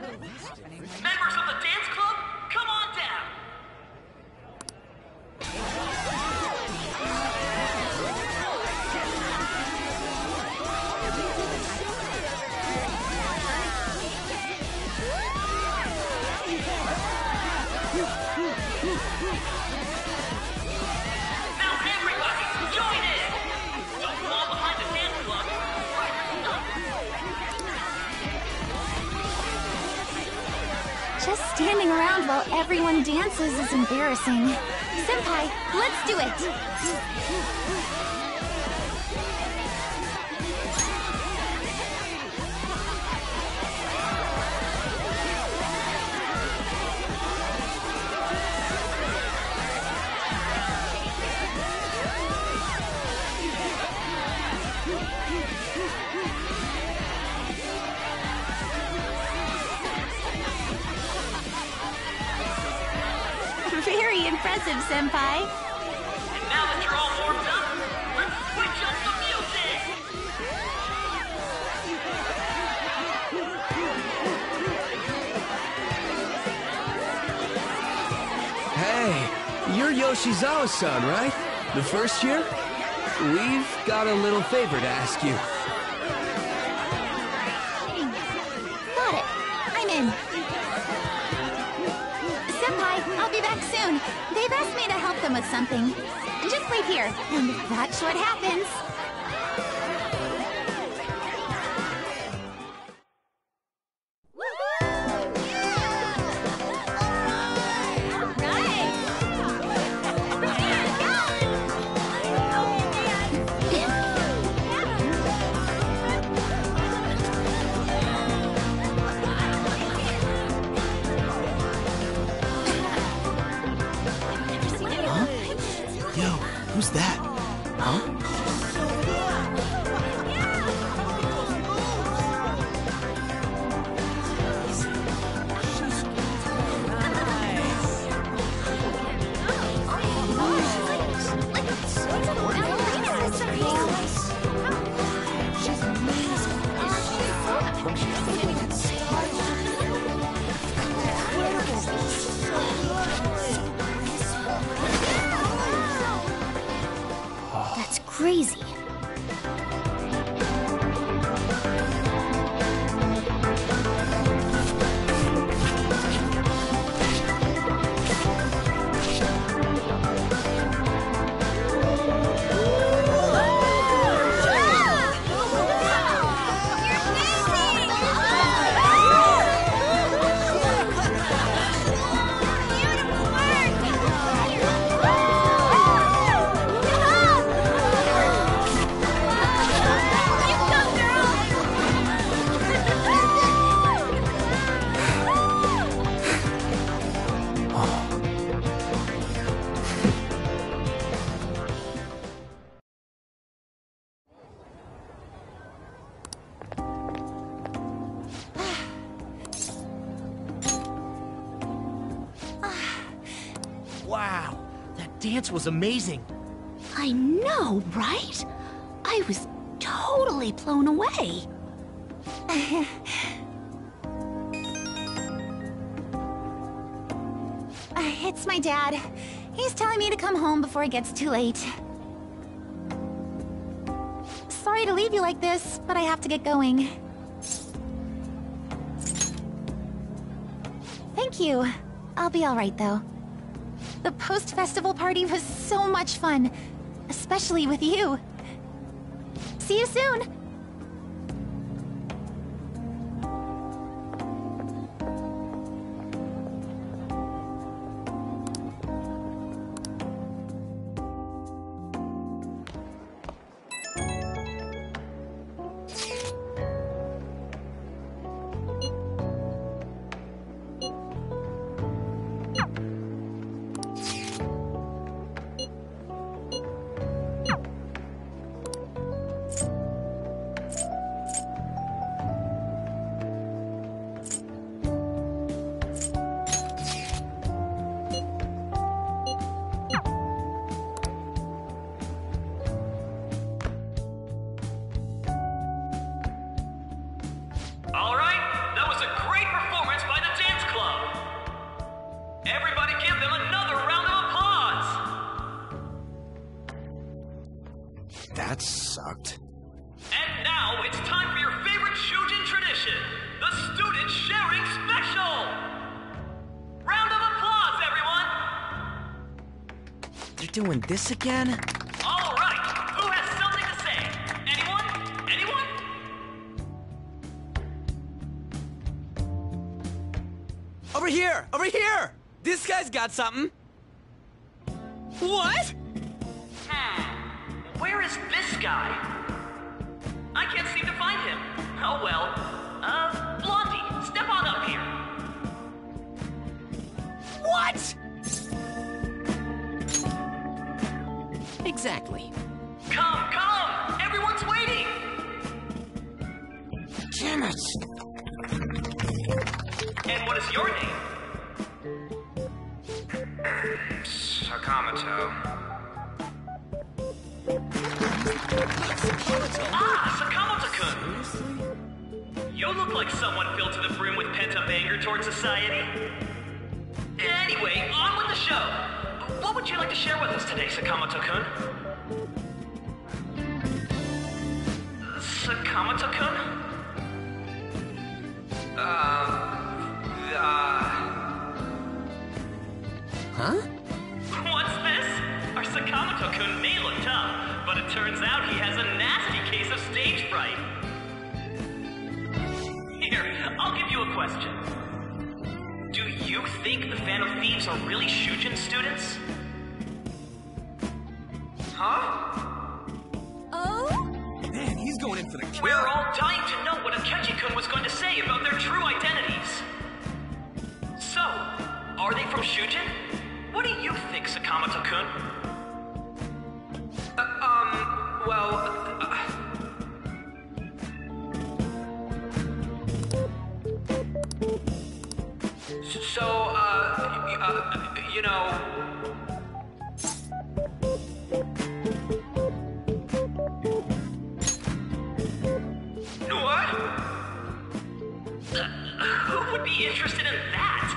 Members of the dance club, come on down. Now everybody, join in! Don't fall behind the dance club. Just standing around while everyone dances is embarrassing. Senpai, let's do it! Very impressive, Senpai. And now that you're all warmed up, let's switch up the music! Hey, you're Yoshizawa-san, right? The first year? We've got a little favor to ask you. Got it. I'm in. Senpai, I'll be back soon. They've asked me to help them with something. Just wait here, and watch what happens. Who's that? Huh? That's crazy. dance was amazing. I know, right? I was totally blown away. It's my dad. He's telling me to come home before it gets too late. Sorry to leave you like this, but I have to get going. Thank you. I'll be alright, though. The post-festival party was so much fun, especially with you. See you soon! All right, that was a great performance by the dance club. Everybody give them another round of applause. That sucked. And now it's time for your favorite Shujin tradition, the Student Sharing Special. Round of applause, everyone. They're doing this again? All right, who has something to say? Anyone? Anyone? Over here! Over here! This guy's got something. What? Where is this guy? I can't seem to find him. Oh well. Blondie, step on up here. What? Exactly. Come! Everyone's waiting! Damn it! And what is your name? Sakamoto. Sakamoto-kun! You look like someone filled to the brim with pent-up anger towards society. Anyway, on with the show. What would you like to share with us today, Sakamoto-kun? Sakamoto-kun? Huh? What's this? Our Sakamoto-kun may look tough, but it turns out he has a nasty case of stage fright. Here, I'll give you a question. Do you think the Phantom Thieves are really Shujin students? Huh? Oh? Man, he's going in for the kill. We're all dying to know what Akechi-kun was going to say about their true identities. So, are they from Shujin? What do you think, Sakamoto-kun? You know... What? Who would be interested in that?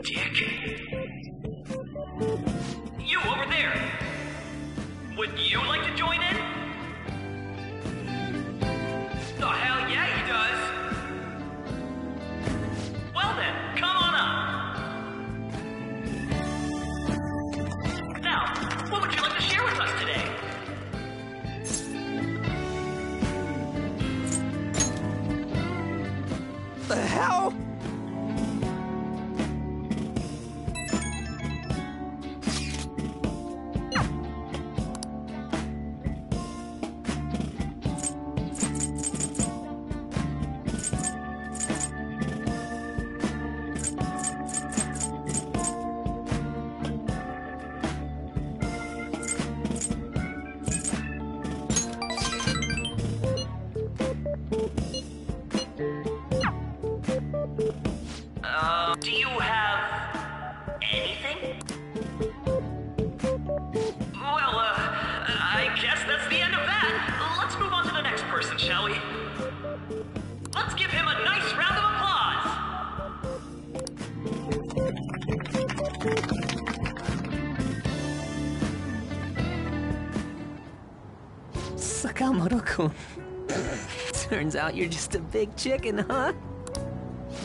Dick. You over there. Would you like to join in? Oh, hell yeah, he does. Well then, come on up. Now, what would you like to share with us today? The hell? Sakamoto-kun. Turns out you're just a big chicken, huh?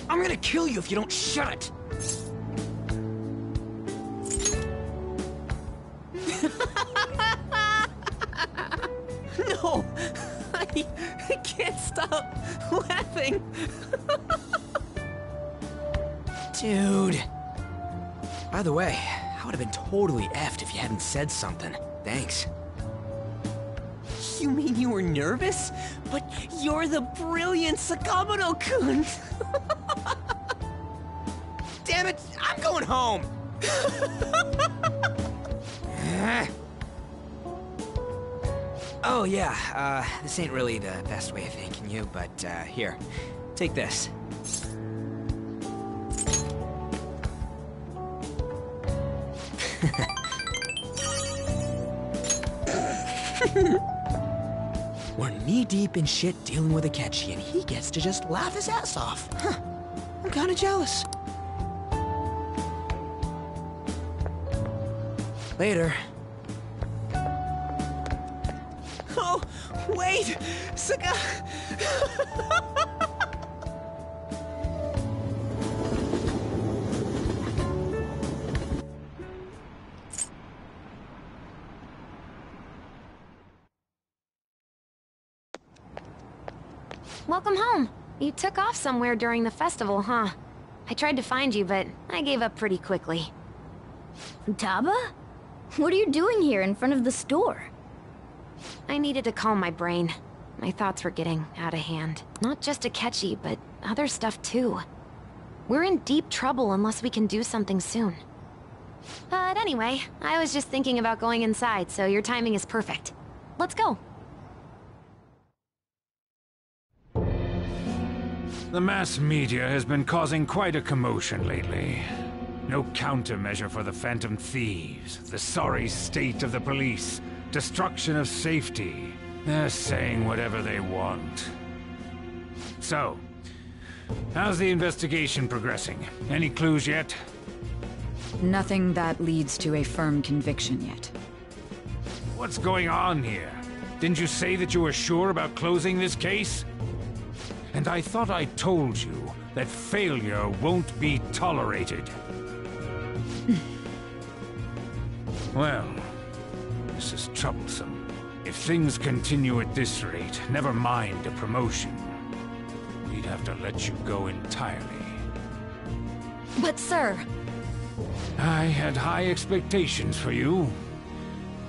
I'm gonna kill you if you don't shut it! No! I can't stop laughing! Dude. By the way, I would have been totally effed if you hadn't said something. Thanks. You mean you were nervous? But you're the brilliant Sakamoto-kun! Damn it! I'm going home! Oh yeah, this ain't really the best way of thanking you, but here, take this. We're knee-deep in shit dealing with Akechi, and he gets to just laugh his ass off. Huh. I'm kinda jealous. Later. Oh, wait! Saka... Welcome home. You took off somewhere during the festival, huh? I tried to find you, but I gave up pretty quickly. Taba? What are you doing here in front of the store? I needed to calm my brain. My thoughts were getting out of hand. Not just Akechi, but other stuff too. We're in deep trouble unless we can do something soon. But anyway, I was just thinking about going inside, so your timing is perfect. Let's go. The mass media has been causing quite a commotion lately. No countermeasure for the Phantom Thieves, the sorry state of the police, destruction of safety. They're saying whatever they want. So, how's the investigation progressing? Any clues yet? Nothing that leads to a firm conviction yet. What's going on here? Didn't you say that you were sure about closing this case? And I thought I told you that failure won't be tolerated. Well, this is troublesome. If things continue at this rate, never mind a promotion. We'd have to let you go entirely. But sir... I had high expectations for you.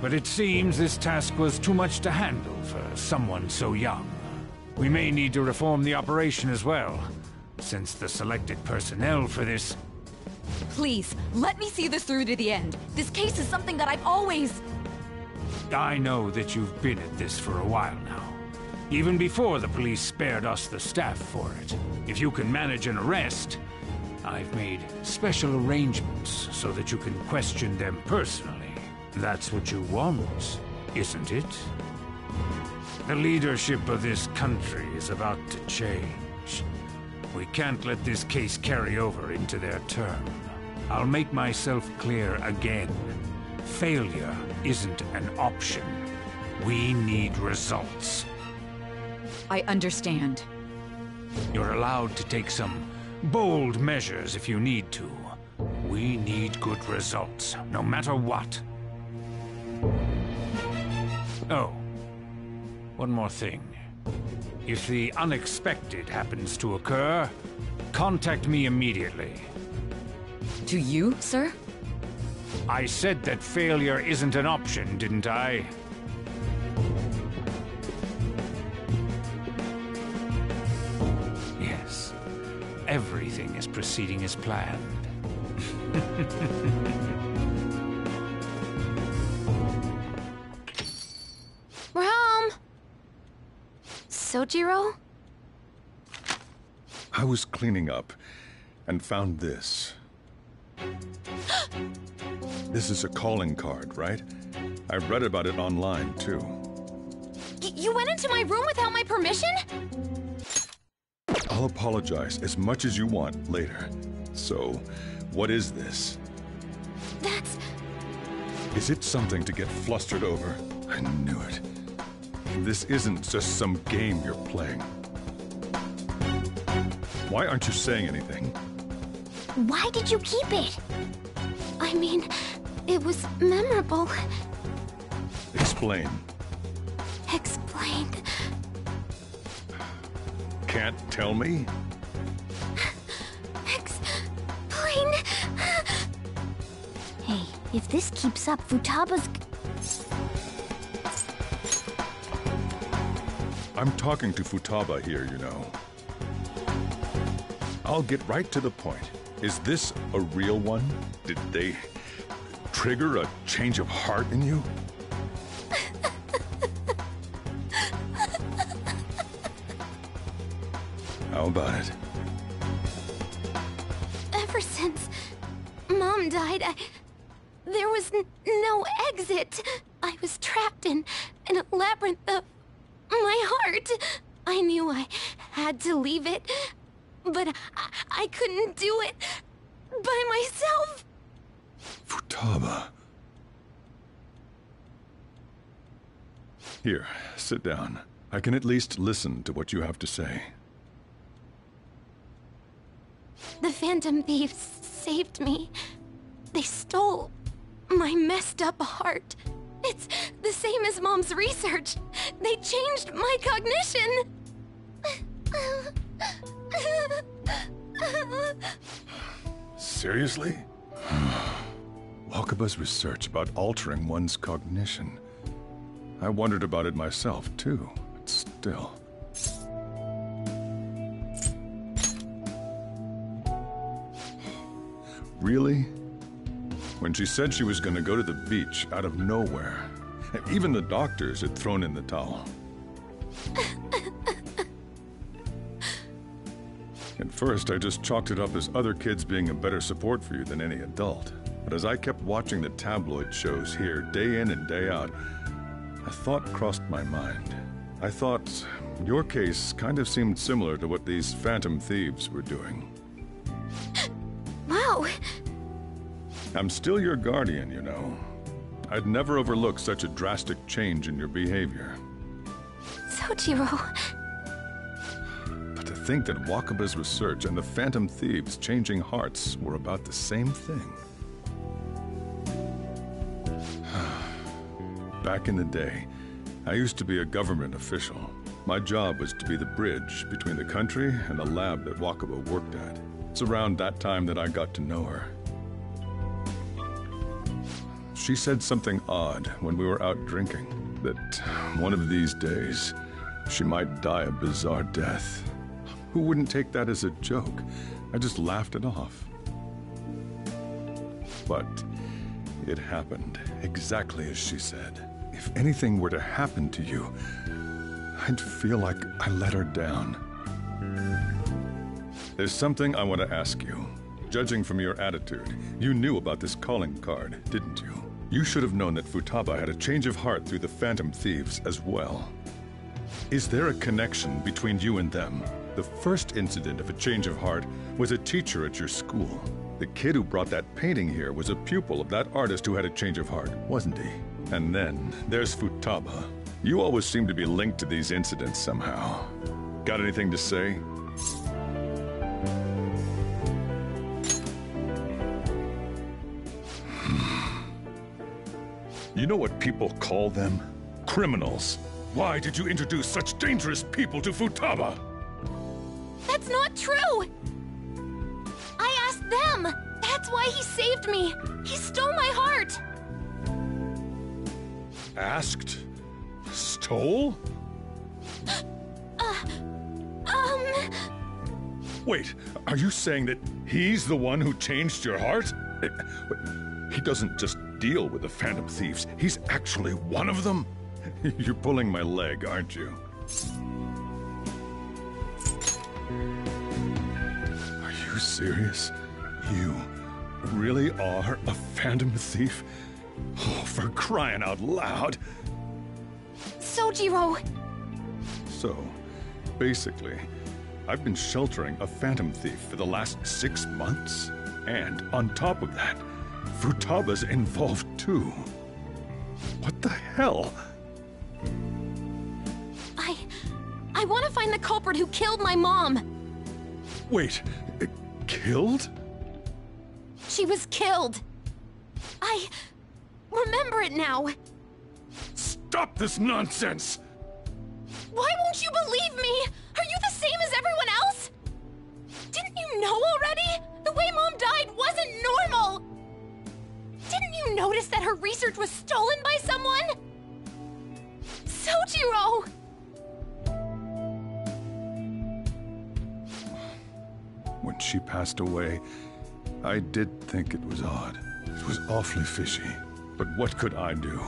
But it seems this task was too much to handle for someone so young. We may need to reform the operation as well, since the selected personnel for this... Please, let me see this through to the end. This case is something that I've always... I know that you've been at this for a while now. Even before the police spared us the staff for it. If you can manage an arrest, I've made special arrangements so that you can question them personally. That's what you want, isn't it? The leadership of this country is about to change. We can't let this case carry over into their term. I'll make myself clear again. Failure isn't an option. We need results. I understand. You're allowed to take some bold measures if you need to. We need good results, no matter what. Oh. One more thing. If the unexpected happens to occur, contact me immediately. To you, sir? I said that failure isn't an option, didn't I? Yes. Everything is proceeding as planned. We're home! Sojiro? I was cleaning up and found this. This is a calling card, right? I read about it online, too. You went into my room without my permission? I'll apologize as much as you want later. So, what is this? That's... Is it something to get flustered over? I knew it. This isn't just some game you're playing. Why aren't you saying anything? Why did you keep it? I mean, it was memorable. Explain. Explain. Can't tell me? Explain. Hey, if this keeps up, Futaba's... I'm talking to Futaba here, you know. I'll get right to the point. Is this a real one? Did they trigger a change of heart in you? How about it? Ever since Mom died, there was no exit. I was trapped in a labyrinth of my heart. I knew I had to leave it, but I couldn't do it by myself. Futaba. Here, sit down. I can at least listen to what you have to say. The Phantom Thieves saved me. They stole my messed up heart. It's the same as Mom's research. They changed my cognition. Seriously? Wakaba's research about altering one's cognition. I wondered about it myself, too, but still. Really? When she said she was going to go to the beach out of nowhere, even the doctors had thrown in the towel. At first, I just chalked it up as other kids being a better support for you than any adult. But as I kept watching the tabloid shows here, day in and day out, a thought crossed my mind. I thought your case kind of seemed similar to what these Phantom Thieves were doing. Wow. I'm still your guardian, you know. I'd never overlook such a drastic change in your behavior. Sojiro. But to think that Wakaba's research and the Phantom Thieves changing hearts were about the same thing. Back in the day, I used to be a government official. My job was to be the bridge between the country and the lab that Wakaba worked at. It's around that time that I got to know her. She said something odd when we were out drinking, that one of these days, she might die a bizarre death. Who wouldn't take that as a joke? I just laughed it off. But it happened exactly as she said. If anything were to happen to you, I'd feel like I let her down. There's something I want to ask you. Judging from your attitude, you knew about this calling card, didn't you? You should have known that Futaba had a change of heart through the Phantom Thieves as well. Is there a connection between you and them? The first incident of a change of heart was a teacher at your school. The kid who brought that painting here was a pupil of that artist who had a change of heart, wasn't he? And then there's Futaba. You always seem to be linked to these incidents somehow. Got anything to say? You know what people call them? Criminals. Why did you introduce such dangerous people to Futaba? That's not true! I asked them! That's why he saved me! He stole my heart! Asked? Stole? Wait, are you saying that he's the one who changed your heart? He doesn't just deal with the Phantom Thieves, he's actually one of them? You're pulling my leg, aren't you? Are you serious? You really are a Phantom Thief? Oh, for crying out loud! Sojiro! So, basically, I've been sheltering a Phantom Thief for the last 6 months. And on top of that, Futaba's involved too. What the hell? I want to find the culprit who killed my mom. Wait, killed? She was killed. I remember it now. Stop this nonsense! Why won't you believe me? Are you the same as everyone else? Didn't you know already? The way Mom died wasn't normal. Didn't you notice that her research was stolen by someone? Sojiro! When she passed away, I did think it was odd. It was awfully fishy. But what could I do?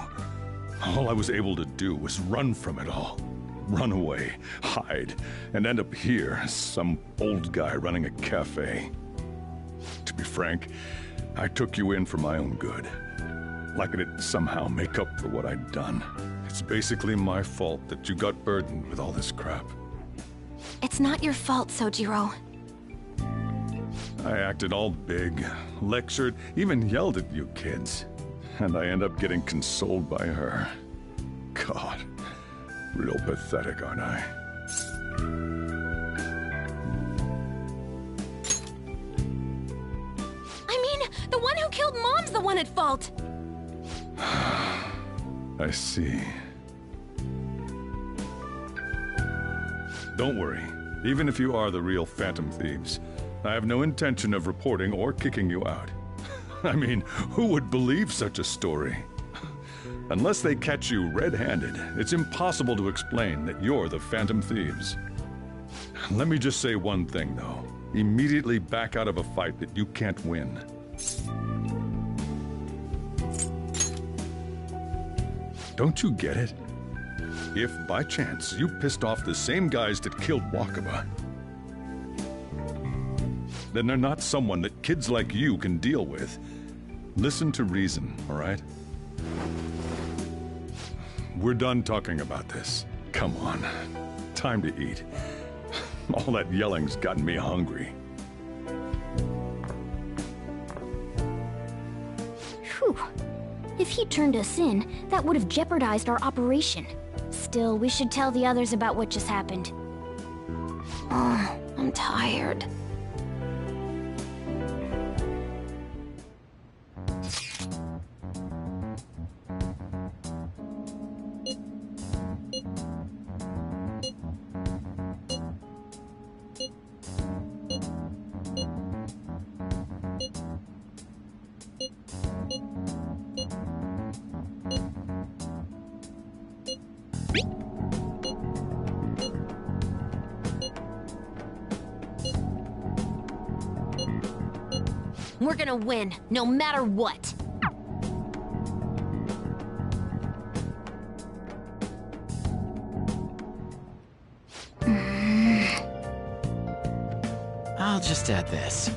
All I was able to do was run from it all. Run away, hide, and end up here, some old guy running a cafe. To be frank, I took you in for my own good. Like it'd somehow make up for what I'd done. It's basically my fault that you got burdened with all this crap. It's not your fault, Sojiro. I acted all big, lectured, even yelled at you kids. And I end up getting consoled by her. God, real pathetic, aren't I? I mean, the one who killed Mom's the one at fault. I see. Don't worry. Even if you are the real Phantom Thieves, I have no intention of reporting or kicking you out. I mean, who would believe such a story? Unless they catch you red-handed, it's impossible to explain that you're the Phantom Thieves. Let me just say one thing, though. Immediately back out of a fight that you can't win. Don't you get it? If, by chance, you pissed off the same guys that killed Wakaba, then they're not someone that kids like you can deal with. Listen to reason, all right? We're done talking about this. Come on. Time to eat. All that yelling's gotten me hungry. Whew. If he turned us in, that would have jeopardized our operation. Still, we should tell the others about what just happened. Oh, I'm tired. We're gonna win, no matter what. I'll just add this.